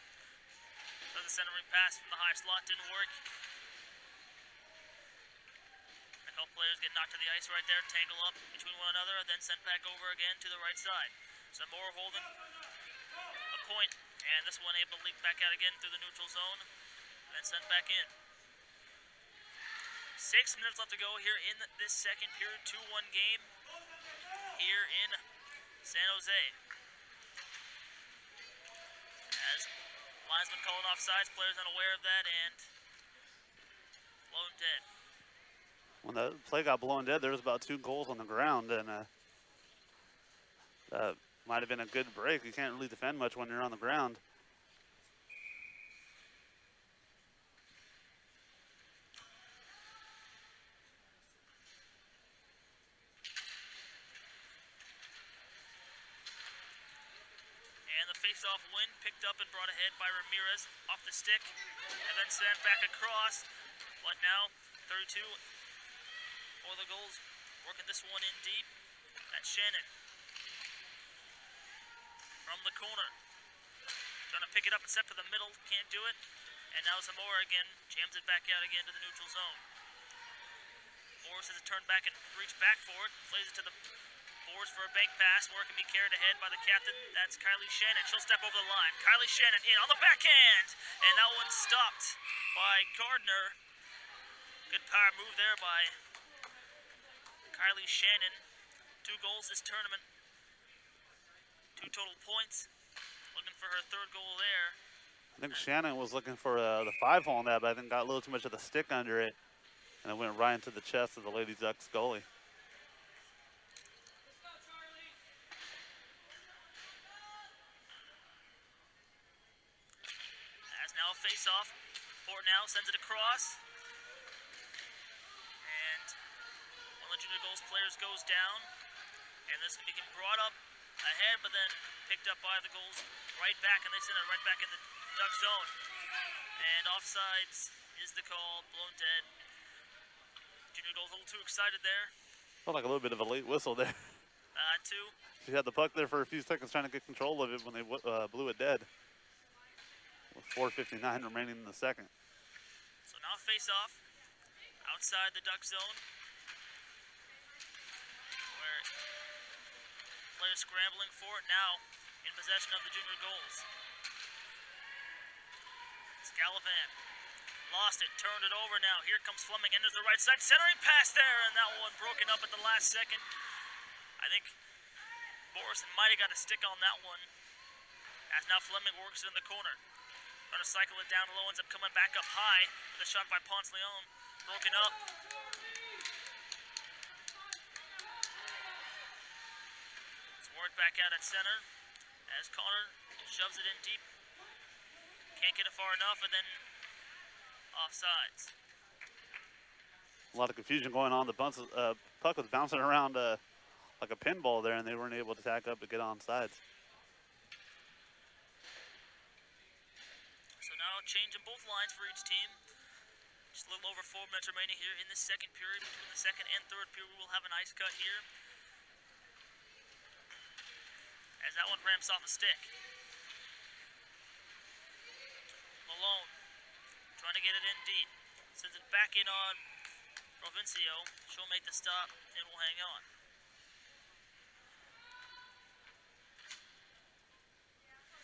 So the centering pass from the high slot didn't work. A couple players get knocked to the ice right there, tangle up between one another, and then sent back over again to the right side. Zamora holding a point, and this one able to leak back out again through the neutral zone, and then sent back in. 6 minutes left to go here in this second period, 2-1 game here in San Jose. As linesman calling offsides, players unaware of that, and blown dead. When the play got blown dead, there was about 2 goals on the ground, and that might have been a good break. You can't really defend much when you're on the ground. Face-off win, picked up and brought ahead by Ramirez off the stick, and then sent back across. But now 32 for the Gulls, working this one in deep. That's Shannon from the corner, trying to pick it up and step to the middle, can't do it. And now Zamora again jams it back out again to the neutral zone. Morris has to turn back and reach back for it, plays it to the boards for a bank pass, where it can be carried ahead by the captain. That's Kylie Shannon. She'll step over the line. Kylie Shannon in on the backhand, and that one's stopped by Gardner. Good power move there by Kylie Shannon. 2 goals this tournament. 2 total points. Looking for her 3rd goal there. I think Shannon was looking for the 5-hole on that, but I think got a little too much of the stick under it, and it went right into the chest of the Lady Ducks goalie. Now face off. Portnow sends it across. And one of the JrGulls players goes down. And this can be brought up ahead, but then picked up by the Gulls right back, and they send it right back in the Duck zone. And offsides is the call, blown dead. JrGulls a little too excited there. Felt like a little bit of a late whistle there. Too. She had the puck there for a few seconds trying to get control of it when they blew it dead. 4:59 remaining in the second. So now face off outside the Duck zone, where players scrambling for it now in possession of the JrGulls. It's Galavan. Lost it, turned it over now. Here comes Fleming, enters the right side, centering pass there, and that one broken up at the last second. I think Morrison might have got a stick on that one, as now Fleming works it in the corner. Going to cycle it down low, ends up coming back up high with a shot by Ponce Leon. Broken up. It's worked back out at center as Connor shoves it in deep. Can't get it far enough, and then offsides. A lot of confusion going on. The puck was bouncing around like a pinball there, and they weren't able to tack up to get on sides. So now change in both lines for each team. Just a little over 4 minutes remaining here in the second period. Between the second and third period, we will have an ice cut here, as that one ramps off a stick. Malone trying to get it in deep. Sends it back in on Provencio. She'll make the stop and will hang on.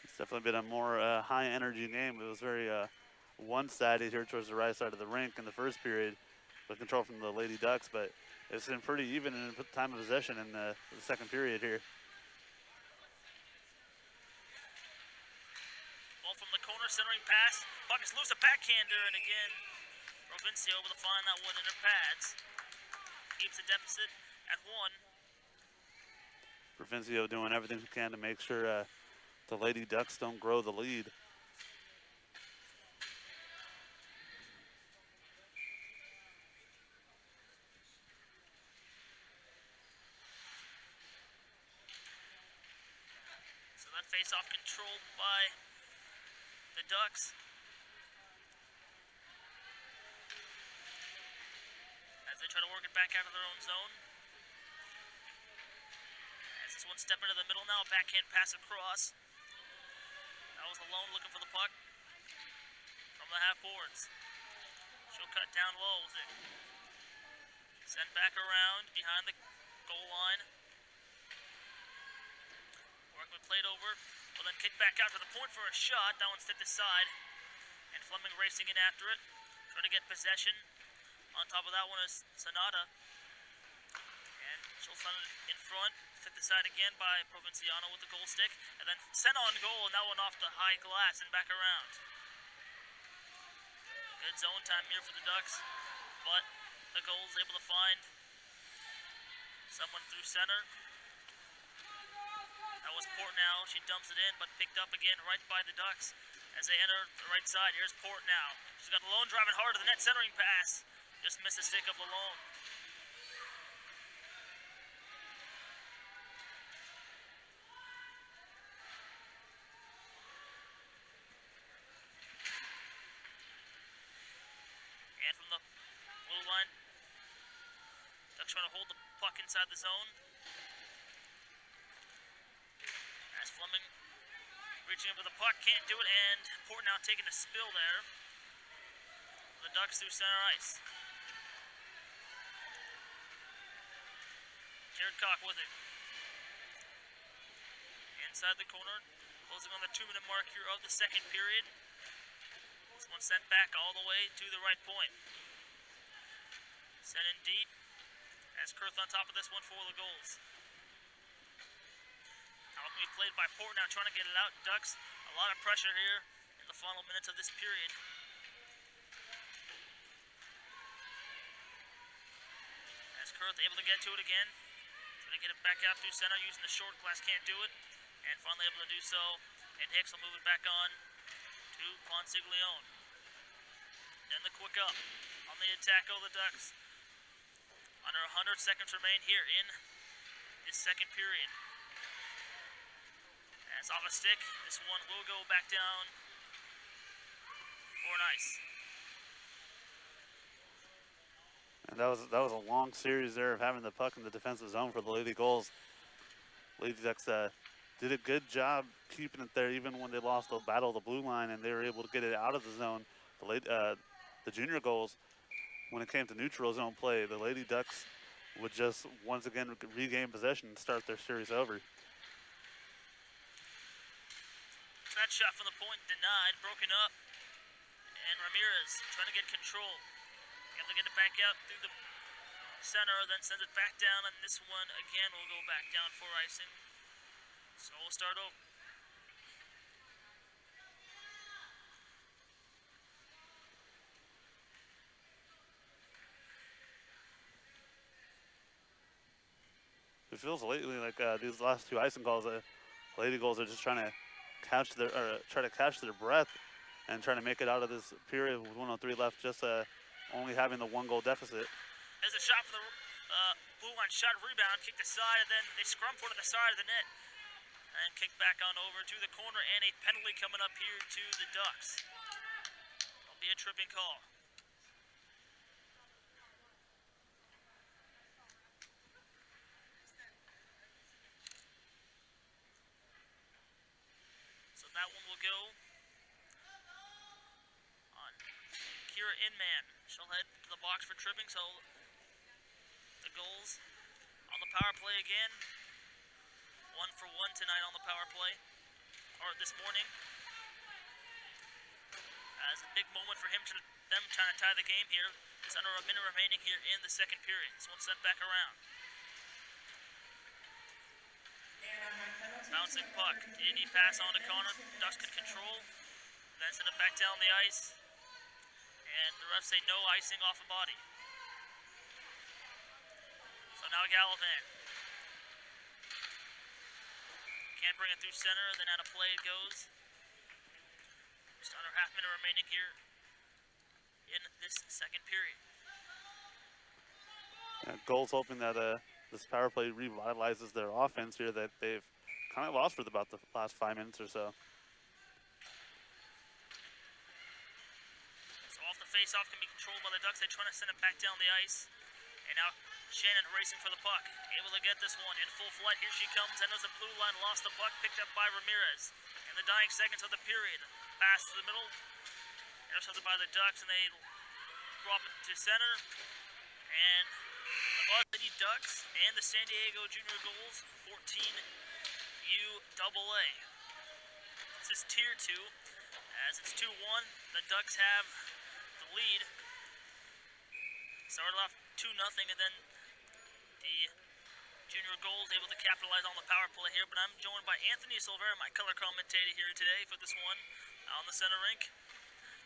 It's definitely been a more high energy game. It was very one-sided here towards the right side of the rink in the first period with control from the Lady Ducks, but it's been pretty even in time of possession in the second period here. Ball from the corner, centering pass. Puck is loose, a backhander, and again, Provencio able to find that one in her pads. Keeps the deficit at 1. Provencio doing everything he can to make sure the Lady Ducks don't grow the lead. So that face-off controlled by the Ducks. As they try to work it back out of their own zone. As this one step into the middle now, backhand pass across. That was Malone looking for the puck from the half boards. She'll cut down low with it. Sent back around behind the goal line. Workman played over, will then kick back out to the point for a shot. That one's tipped aside, and Fleming racing in after it, trying to get possession. On top of that one is Sonata, and she'll send it in front, tipped aside again by Provenciano with the goal stick, and then sent on goal, and that one off the high glass and back around. Good zone time here for the Ducks, but the goal's able to find someone through center. That was Port now. She dumps it in, but picked up again right by the Ducks as they enter the right side. Here's Port now. She's got Lalone driving hard to the net, centering pass. Just missed the stick of Lalone. And from the blue line, Ducks trying to hold the puck inside the zone. As Fleming reaching up with the puck, can't do it, and Port now taking a spill there. The Ducks through center ice. Jared Cock with it. Inside the corner, closing on the 2-minute mark here of the second period. This one sent back all the way to the right point. Sent in deep, as Kurth on top of this one for the goals. Now can be played by Port now, trying to get it out. Ducks, a lot of pressure here in the final minutes of this period. As Kurth able to get to it again. Trying to get it back out through center using the short glass, can't do it. And finally able to do so. And Hicks will move it back on to Ponsiglione. Then the quick up on the attack of the Ducks. Under 100 seconds remain here in this second period. As off a stick, this one will go back down for an ice. And that was a long series there of having the puck in the defensive zone for the Lady Gulls. Lady Ducks did a good job keeping it there even when they lost the battle of the blue line and they were able to get it out of the zone. The junior goals, when it came to neutral zone play, the Lady Ducks would just once again regain possession and start their series over. That shot from the point denied, broken up. And Ramirez trying to get control. Able to get it back out through the center, then sends it back down, and this one again will go back down for icing. So we'll start over. It feels lately like these last two icing calls, Lady Goals are just trying to catch their breath and trying to make it out of this period with 1:03 left, just only having the 1-goal deficit. There's a shot for the blue line, shot rebound, kicked aside, and then they scrum for to the side of the net. And kick back on over to the corner, and a penalty coming up here to the Ducks. It'll be a tripping call. So that one will go on Kira Inman. She'll head to the box for tripping, so the goals on the power play again. 1 for 1 tonight on the power play, or this morning. As a big moment for them trying to tie the game here. It's under a minute remaining here in the second period. This one's sent back around. Bouncing puck. DD pass on to Connor. Ducks can control. Then send it back down the ice. And the refs say no icing off a body. So now Gallivan. Can't bring it through center, and then out of play it goes. Just under half minute remaining here in this second period. Yeah, Goals hoping that this power play revitalizes their offense here that they've kind of lost for about the last 5 minutes or so. So off the face-off can be controlled by the Ducks. They're trying to send it back down the ice. And now Shannon racing for the puck. Able to get this one in full flight. Here she comes. Enters the blue line. Lost the puck. Picked up by Ramirez. In the dying seconds of the period. Pass to the middle. Intercepted by the Ducks. And they drop it to center. And the Buzz Lady Ducks and the San Diego Junior Goals 14UAA. This is Tier 2. As it's 2-1. The Ducks have the lead. Started off 2-0, and then the Junior Goals able to capitalize on the power play here. But I'm joined by Anthony Silvera, my color commentator here today for this one on the center rink.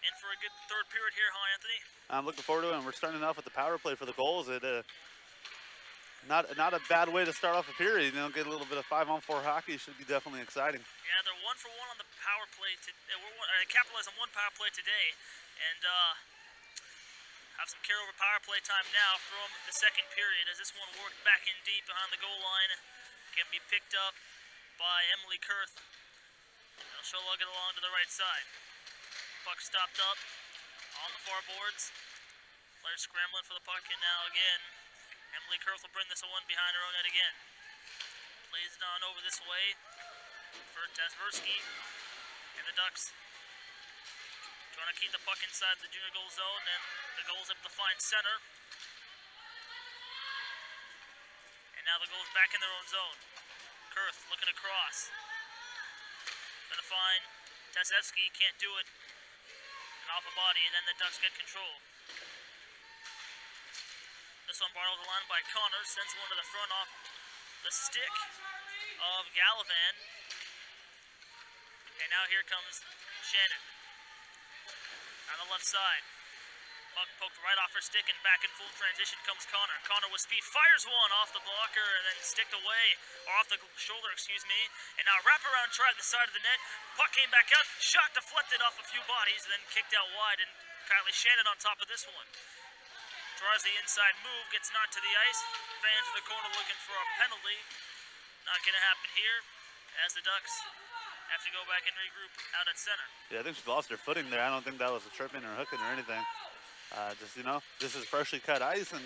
And for a good third period here, huh, Anthony? I'm looking forward to it, and we're starting off with the power play for the Goals. Not a bad way to start off a period. You know, get a little bit of 5-on-4 hockey should be definitely exciting. Yeah, they're 1 for 1 on the power play. They capitalized on 1 power play today, and have some carryover power play time now from the second period as this one worked back in deep behind the goal line. Can be picked up by Emily Kurth. She'll lug it along to the right side. Puck stopped up on the far boards. Players scrambling for the puck, and now again, Emily Kurth will bring this one behind her own net again. Plays it on over this way for Tasversky and the Ducks. Trying to keep the puck inside the junior goal zone, and the Goals able to find center. And now the Goals back in their own zone. Kurth looking across. Gonna find Tasevsky, can't do it. And off a body, and then the Ducks get control. This one brought over the line by Connor, sends one to the front off the stick of Gallivan. And now here comes Shannon. On the left side. Puck poked right off her stick, and back in full transition comes Connor. Connor with speed fires one off the blocker and then sticked away, or off the shoulder, excuse me. And now wraparound try at the side of the net. Puck came back out, shot deflected off a few bodies, and then kicked out wide, and Kylie Shannon on top of this one. Tries the inside move, gets knocked to the ice. Fans in the corner looking for a penalty. Not going to happen here as the Ducks have to go back and regroup out at center. Yeah, I think she lost her footing there. I don't think that was a tripping or hooking or anything. Just, you know, this is freshly cut ice, and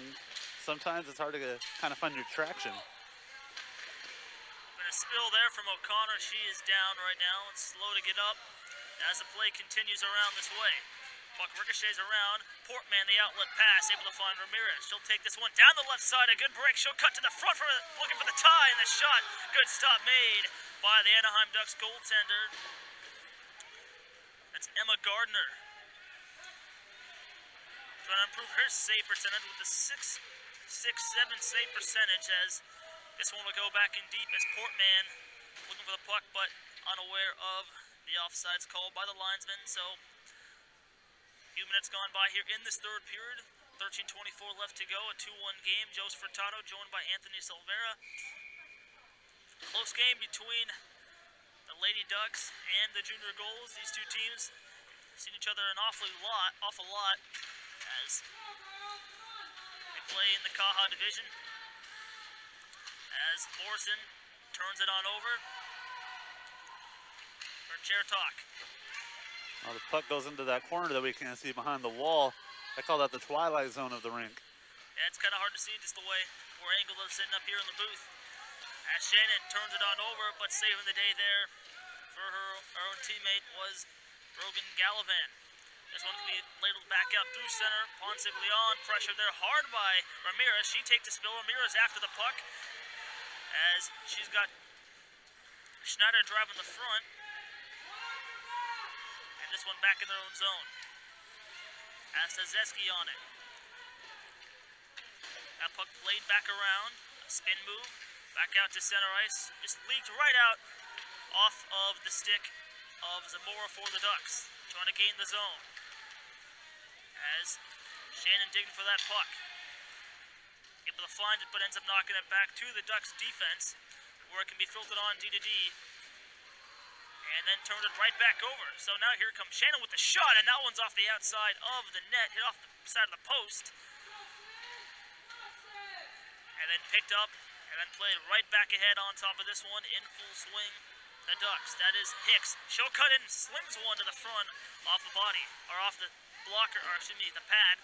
sometimes it's hard to kind of find your traction. Going to a spill there from O'Connor. She is down right now and slow to get up as the play continues around this way. Puck ricochets around. Portman, the outlet pass, able to find Ramirez. She'll take this one down the left side. A good break. She'll cut to the front for looking for the tie, and the shot. Good stop made by the Anaheim Ducks goaltender. That's Emma Gardner. Trying to improve her save percentage with the 6-7 save percentage, as this one will go back in deep as Portman looking for the puck, but unaware of the offsides called by the linesman. So few minutes gone by here in this third period. 13:24 left to go. A 2-1 game. Jose Furtado joined by Anthony Silvera. Close game between the Lady Ducks and the JrGulls. These two teams seen each other an awful lot as they play in the Caja division. As Morrison turns it on over for Chertok. Well, the puck goes into that corner that we can't see behind the wall. I call that the twilight zone of the rink. Yeah, it's kind of hard to see just the way we're angled sitting up here in the booth. As Shannon turns it on over, but saving the day there for her own teammate was Brogan Gallivan. This one can be ladled back out through center. Ponsiglione pressure there hard by Ramirez. She takes the spill. Ramirez after the puck as she's got Schneider driving the front. This one back in their own zone. Astazeski on it. That puck played back around. A spin move. Back out to center ice. Just leaked right out off of the stick of Zamora for the Ducks. Trying to gain the zone. As Shannon digging for that puck. Able to find it, but ends up knocking it back to the Ducks defense, where it can be filtered on D2D. And then turned it right back over. So now here comes Shannon with the shot, and that one's off the outside of the net, hit off the side of the post. And then picked up, and then played right back ahead on top of this one in full swing. The Ducks, that is Hicks. She'll cut in, slings one to the front off the body, or off the blocker, or excuse me, the pad.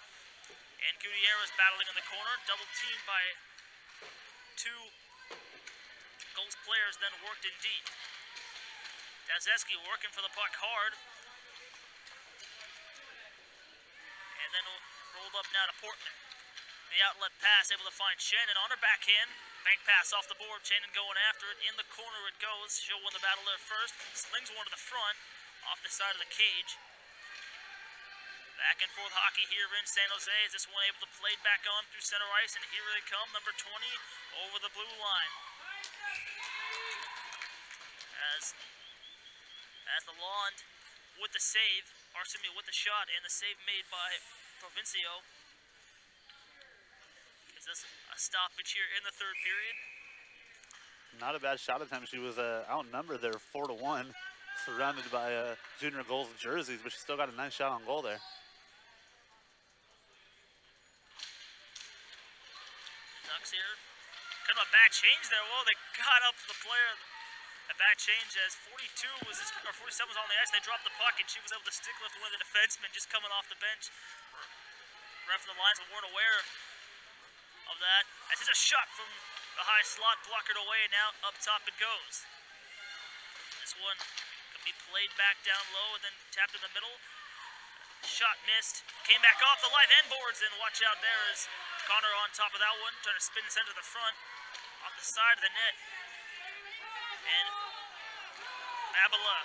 And Gutierrez battling in the corner, double teamed by two Gulls players, then worked in deep. Dazeski working for the puck hard. And then rolled up now to Portman. The outlet pass, able to find Shannon on her backhand. Bank pass off the board. Shannon going after it. In the corner it goes. She'll win the battle there first. Slings one to the front, off the side of the cage. Back and forth hockey here in San Jose. Is this one able to play back on through center ice? And here they come, number 20 over the blue line. As the Lond with the save, or excuse me, with the shot and the save made by Provincio. Is this a stoppage here in the third period? Not a bad shot attempt. She was outnumbered there 4-1, surrounded by JrGulls jerseys, but she still got a nice shot on goal there. Ducks here. Kind of a bad change there. Well, they got up to the player. A bad change as 47 was on the ice. They dropped the puck, and she was able to stick lift one of the defensemen just coming off the bench. Ref and the linesmen weren't aware of that. As it's a shot from the high slot, blockered away, and now up top it goes. This one could be played back down low and then tapped in the middle. Shot missed. Came back off the live end boards, and watch out there is Connor on top of that one, trying to spin the center to the front, off the side of the net. And Fabula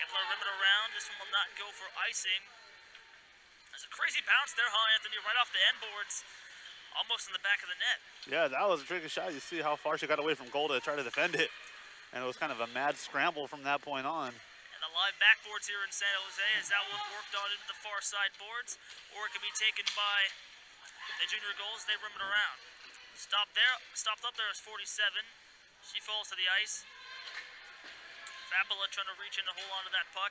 able to rim it around. This one will not go for icing. There's a crazy bounce there, huh, Anthony? Right off the end boards, almost in the back of the net. Yeah, that was a tricky shot. You see how far she got away from goal to try to defend it. And it was kind of a mad scramble from that point on. And the live backboards here in San Jose, as that one worked on into the far side boards, or it can be taken by the JrGulls. They rim it around. Stopped up there is 47. She falls to the ice. Fabula trying to reach in to hold on to that puck.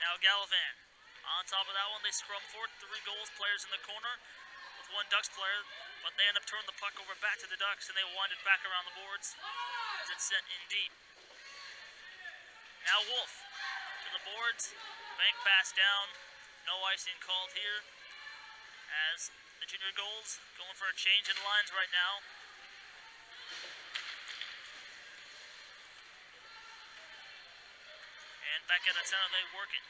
Now Gallivan on top of that one. They scrum for it. 3 Gulls players in the corner with 1 Ducks player, but they end up turning the puck over back to the Ducks, and they wind it back around the boards as it's sent in deep. Now Wolf to the boards. Bank pass down. No icing called here as the JrGulls going for a change in lines right now. And back at center, they work it.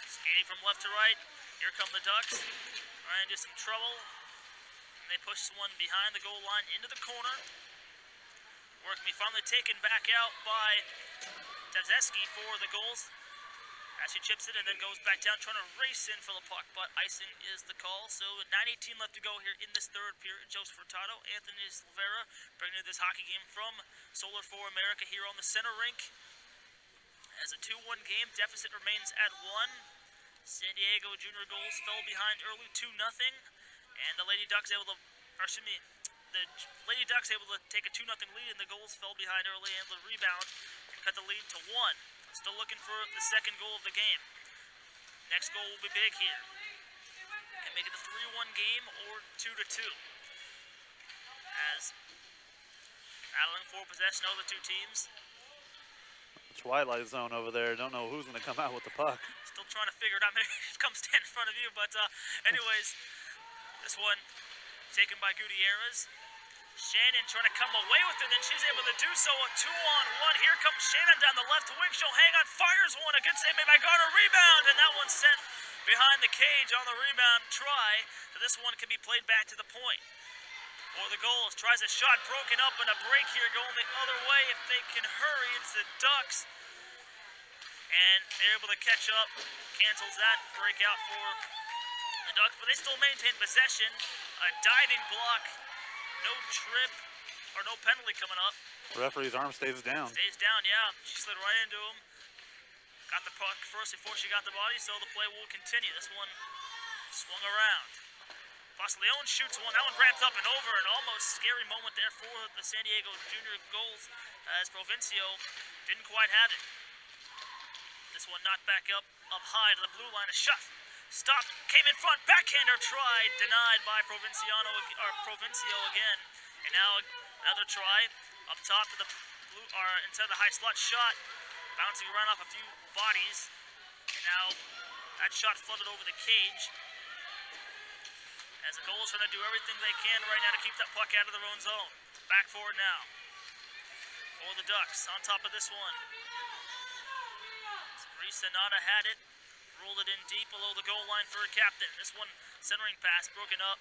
Skating from left to right. Here come the Ducks. Trying to do some trouble. And they push one behind the goal line into the corner. Work can be finally taken back out by Tedeschi for the goals. As he chips it and then goes back down, trying to race in for the puck, but icing is the call. So 9:18 left to go here in this third period. Joseph Furtado, Anthony Silvera bringing you this hockey game from Solar for America here on the center rink. As a 2-1 game, deficit remains at 1. San Diego JrGulls fell behind early 2-0, and the Lady Ducks able to, the Lady Ducks able to take a 2-0 lead, and the Gulls fell behind early and the rebound and cut the lead to 1. Still looking for the second goal of the game. Next goal will be big here. Can make it a 3-1 game or 2-2. As battling for possession of the two teams. Twilight zone over there. Don't know who's going to come out with the puck. Still trying to figure it out. Maybe come stand in front of you. But anyways, this one taken by Gutierrez. Shannon trying to come away with it, and she's able to do so. A 2-on-1. Here comes Shannon down the left wing. She'll hang on, fires one. A good save made by Garner. Rebound, and that one's sent behind the cage on the rebound try. So this one can be played back to the point. For the Gulls, tries a shot broken up and a break here going the other way. If they can hurry, it's the Ducks. And they're able to catch up. Cancels that breakout for the Ducks, but they still maintain possession. A diving block. No trip or no penalty coming up. The referee's arm stays down. Stays down, yeah. She slid right into him. Got the puck first before she got the body, so the play will continue. This one swung around. Leon shoots one. That one ramped up and over. An almost scary moment there for the San Diego JrGulls as Provincia didn't quite have it. This one knocked back up high to the blue line. A shot. Stopped, came in front, backhander tried, denied by Provencio again. And now another try up top to the blue, or inside the high slot shot, bouncing around off a few bodies. And now that shot flooded over the cage. As the Gulls trying to do everything they can right now to keep that puck out of their own zone. Back forward now for the Ducks on top of this one. Sonata had it. Rolled it in deep below the goal line for a captain. This one centering pass broken up.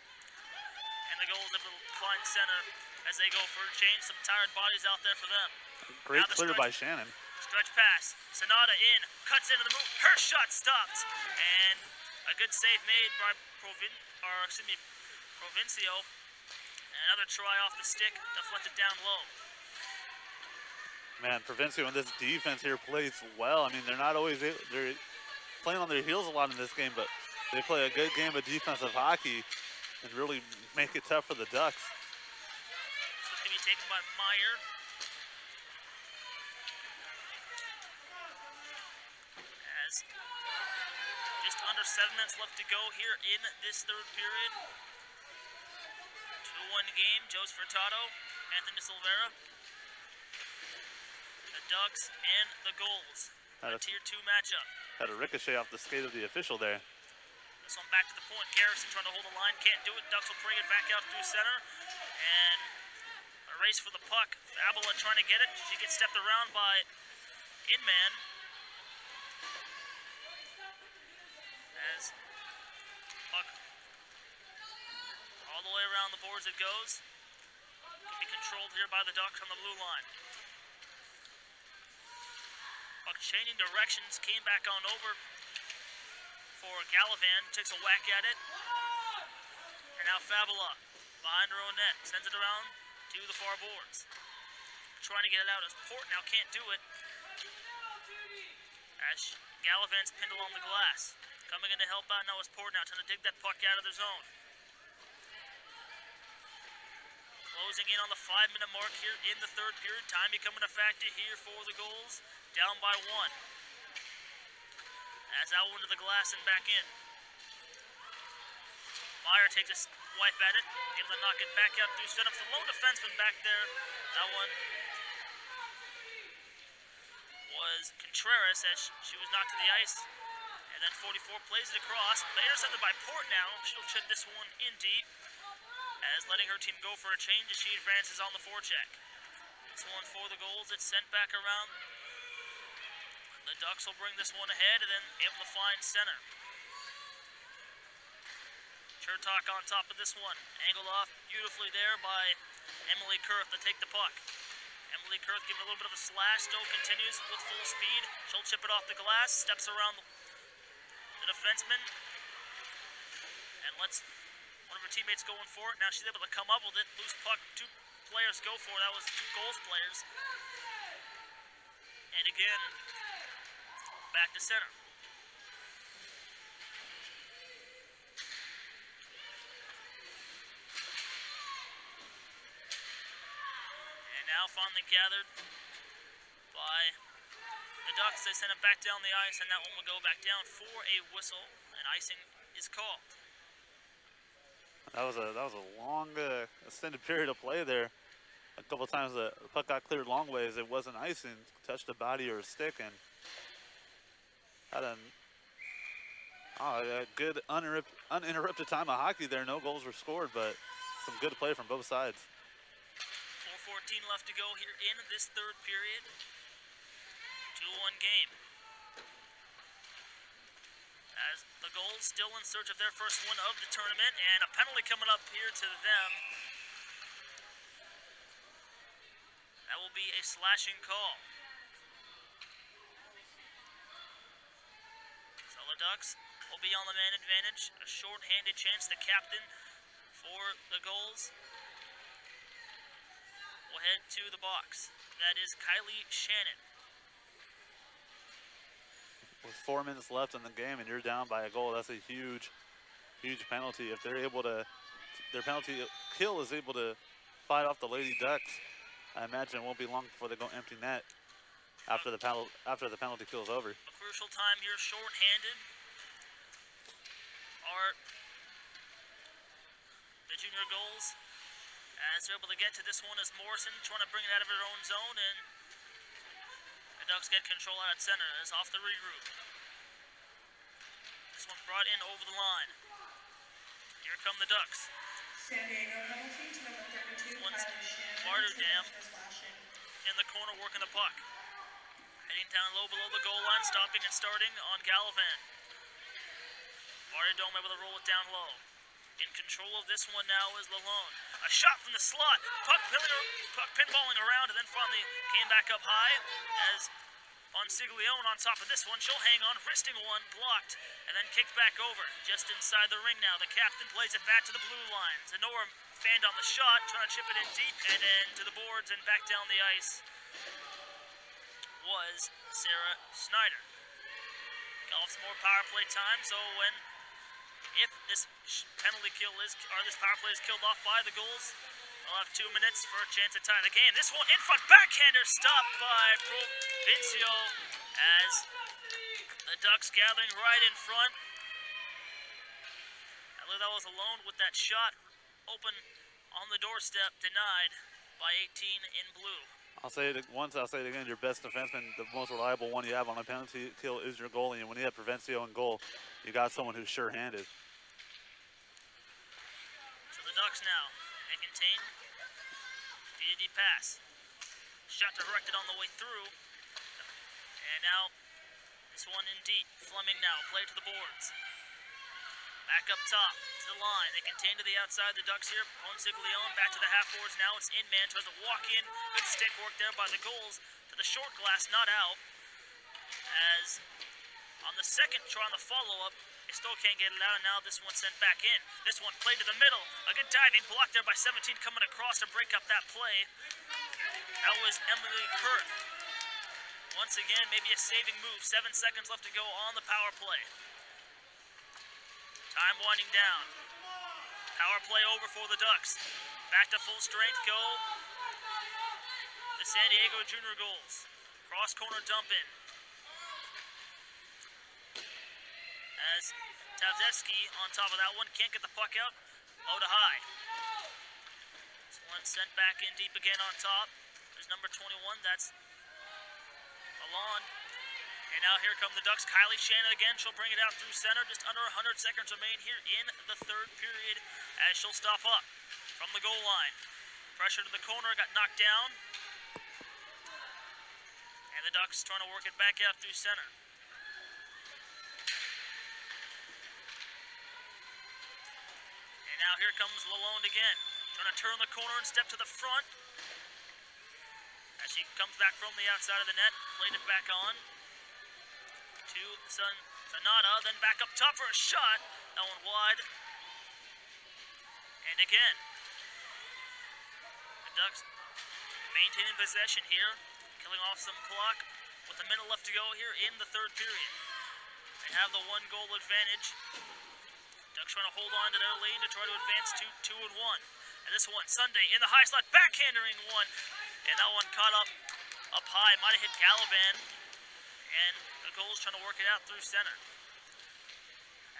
And the Gulls able to find center as they go for a change. Some tired bodies out there for them. Great clear by Shannon. Stretch pass. Sonata in. Cuts into the move. Her shot stopped. And a good save made by Provencio. Another try off the stick. Deflected down low. Man, Provencio in this defense here plays well. I mean, they're not always they're playing on their heels a lot in this game, but they play a good game of defensive hockey and really make it tough for the Ducks. This one's going to be taken by Meyer. As just under 7 minutes left to go here in this third period. 2-1 game, Joseph Furtado, Anthony Silvera. The Ducks and the Gulls. A Tier 2 matchup. Had a ricochet off the skate of the official there. This one back to the point. Garrison trying to hold the line. Can't do it. Ducks will bring it back out through center. And a race for the puck. Fabula trying to get it. She gets stepped around by Inman. As puck all the way around the boards it goes. Can be controlled here by the Ducks on the blue line. Puck changing directions, came back on over for Gallivan, takes a whack at it. And now Fabula, behind her own net, sends it around to the far boards. Trying to get it out as Port now can't do it. As Gallivan's pinned along the glass. Coming in to help out now is Port now, trying to dig that puck out of the zone. Closing in on the 5-minute mark here in the third period. Time becoming a factor here for the Gulls. Down by 1. As out into the glass and back in. Meyer takes a wipe at it. Able to knock it back out through center. The lone defenseman back there. That one was Contreras as she was knocked to the ice. And then 44 plays it across. Intercepted by Port now. She'll chip this one in deep. As letting her team go for a change as she advances on the forecheck. This one for the goals. It's sent back around. The Ducks will bring this one ahead and then able to find center. Chertok on top of this one. Angled off beautifully there by Emily Kurth to take the puck. Emily Kurth giving a little bit of a slash. Still continues with full speed. She'll chip it off the glass. Steps around the defenseman. And lets one of her teammates go in for it. Now she's able to come up with it. Loose puck. Two players go for it. That was two goals players. And again, back to center. And now finally gathered by the Ducks. They send it back down the ice, and that one will go back down for a whistle, and icing is called. That was a long extended period of play there. A couple of times the puck got cleared long ways. It wasn't icing, touched a body or a stick, and had a good uninterrupted time of hockey there. No goals were scored, but some good play from both sides. 4:14 left to go here in this third period. 2-1 game. As the Gulls still in search of their first one of the tournament, and a penalty coming up here to them. That will be a slashing call. So the Ducks will be on the man advantage. A short-handed chance. The captain for the Gulls will head to the box. That is Kylie Shannon. With 4 minutes left in the game and you're down by a goal, that's a huge, huge penalty. If they're able to, their penalty kill is able to fight off the Lady Ducks, I imagine it won't be long before they go empty net after the penalty kill is over. A crucial time here, short-handed. Are the junior Gulls, as they're able to get to this one, as Morrison trying to bring it out of her own zone, and the Ducks get control out at center. As off the regroup. This one brought in over the line. Here come the Ducks. San Diego penalty to number 32, One's Kylie Shannon, Martyrdam slashing. in the corner working the puck. Heading down low below the goal line, stopping and starting on Gallivan. Martyrdam able to roll it down low. In control of this one now is Lalone. A shot from the slot. Puck pinballing around and then finally came back up high as Bonsiglione on top of this one. She'll hang on, wristing one, blocked, and then kicked back over. Just inside the ring now. The captain plays it back to the blue line. Zenora fanned on the shot, trying to chip it in deep and then to the boards and back down the ice was Sarah Snyder. Got off some more power play time, so if this penalty kill is, or this power play is killed off by the Gulls, they'll have 2 minutes for a chance to tie the game. This one in front, backhander stopped by Provincia as the Ducks gathering right in front. I believe that was alone with that shot open on the doorstep, denied by 18 in blue. I'll say it once, I'll say it again, your best defenseman, the most reliable one you have on a penalty kill is your goalie, and when you have Provincia in goal, you got someone who's sure-handed. So the Ducks now, they contain, DD pass. Shot directed on the way through, and now this one in deep. Fleming now, play to the boards. Back up top, to the line. They contain to the outside. The Ducks here. Ponsiglione back to the half boards now. It's in man. Tries to walk in. Good stick work there by the Gulls. To the short glass, not out. As on the second try on the follow-up, they still can't get it out. And now this one sent back in. This one played to the middle. A good diving block there by 17 coming across to break up that play. That was Emily Kurth. Once again, maybe a saving move. 7 seconds left to go on the power play. Time winding down. Power play over for the Ducks. Back to full strength go the San Diego Junior Gulls. Cross corner dump in. As Tavzetsky on top of that one. Can't get the puck out. Low to high. This one sent back in deep again on top. There's number 21. That's Alon. And now here come the Ducks. Kylie Shannon again. She'll bring it out through center. Just under 100 seconds remain here in the third period as she'll stop up from the goal line. Pressure to the corner. Got knocked down. And the Ducks trying to work it back out through center. And now here comes Lalonde again. Trying to turn the corner and step to the front. As she comes back from the outside of the net, played it back on. To Sonata, then back up top for a shot. That one wide. And again, the Ducks maintaining possession here, killing off some clock with a minute left to go here in the third period. They have the 1-goal advantage. Ducks trying to hold on to their lead to try to advance to 2-1. And this one, Sunday in the high slot, backhandering one. And that one caught up high, might have hit Gallivan. And the goal's trying to work it out through center.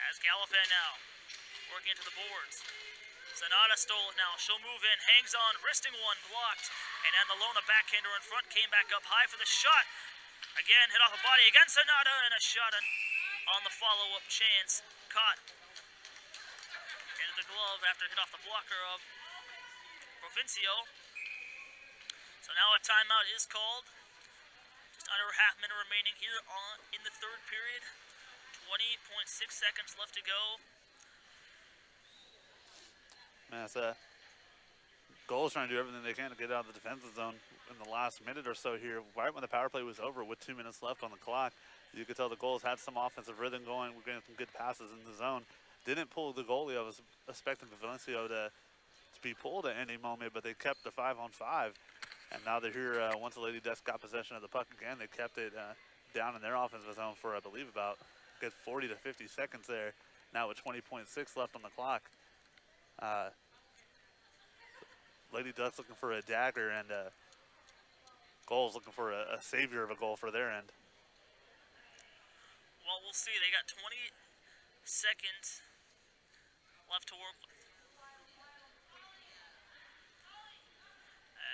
As Gallivan now working into the boards. Sonata stole it now. She'll move in, hangs on, wristing one, blocked. And Andalona backhander in front, came back up high for the shot. Again, hit off a body against Sonata, and a shot on the follow-up chance. Caught into the glove after it hit off the blocker of Provincio. So now a timeout is called. Just under a half minute remaining here in the third period. 20.6 seconds left to go. Man, it's Goals trying to do everything they can to get out of the defensive zone in the last minute or so here. Right when the power play was over with 2 minutes left on the clock, you could tell the Goals had some offensive rhythm going. We're getting some good passes in the zone. Didn't pull the goalie. I was expecting Valencia to be pulled at any moment, but they kept the 5-on-5. And now they're here, once the Lady Ducks got possession of the puck again, they kept it down in their offensive zone for, I believe, about a good 40 to 50 seconds there. Now with 20.6 left on the clock. Lady Ducks looking for a dagger, and Goals looking for a savior of a goal for their end. Well, we'll see. They got 20 seconds left to work with.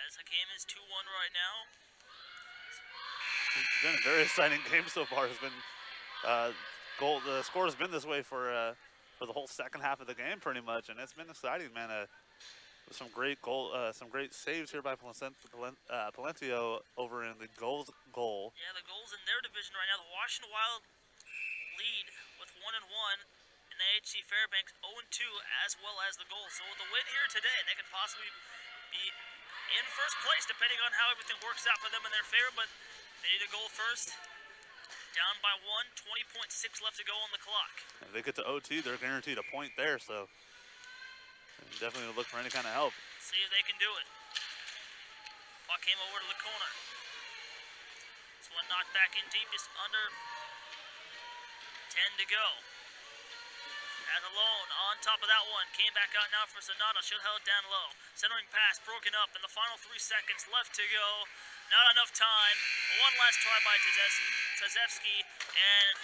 As the game is 2-1 right now. It's been a very exciting game so far. It's been the score has been this way for the whole second half of the game, pretty much, and it's been exciting, man. Some great saves here by Palencia over in the Goals goal. Yeah, the Goals in their division right now. The Washington Wild lead with 1-1, and the HC Fairbanks 0-2, as well as the Goals. So with the win here today, they could possibly be in first place, depending on how everything works out for them in their favor. But they need a goal first. Down by 1, 20.6 left to go on the clock. If they get to OT, they're guaranteed a point there. So. Definitely look for any kind of help. See if they can do it. Puck came over to the corner. This one knocked back in deep, just under 10 to go. As alone on top of that one, came back out now for Sonata. Should held down low. Centering pass broken up in the final 3 seconds left to go. Not enough time. One last try by Tazewski, and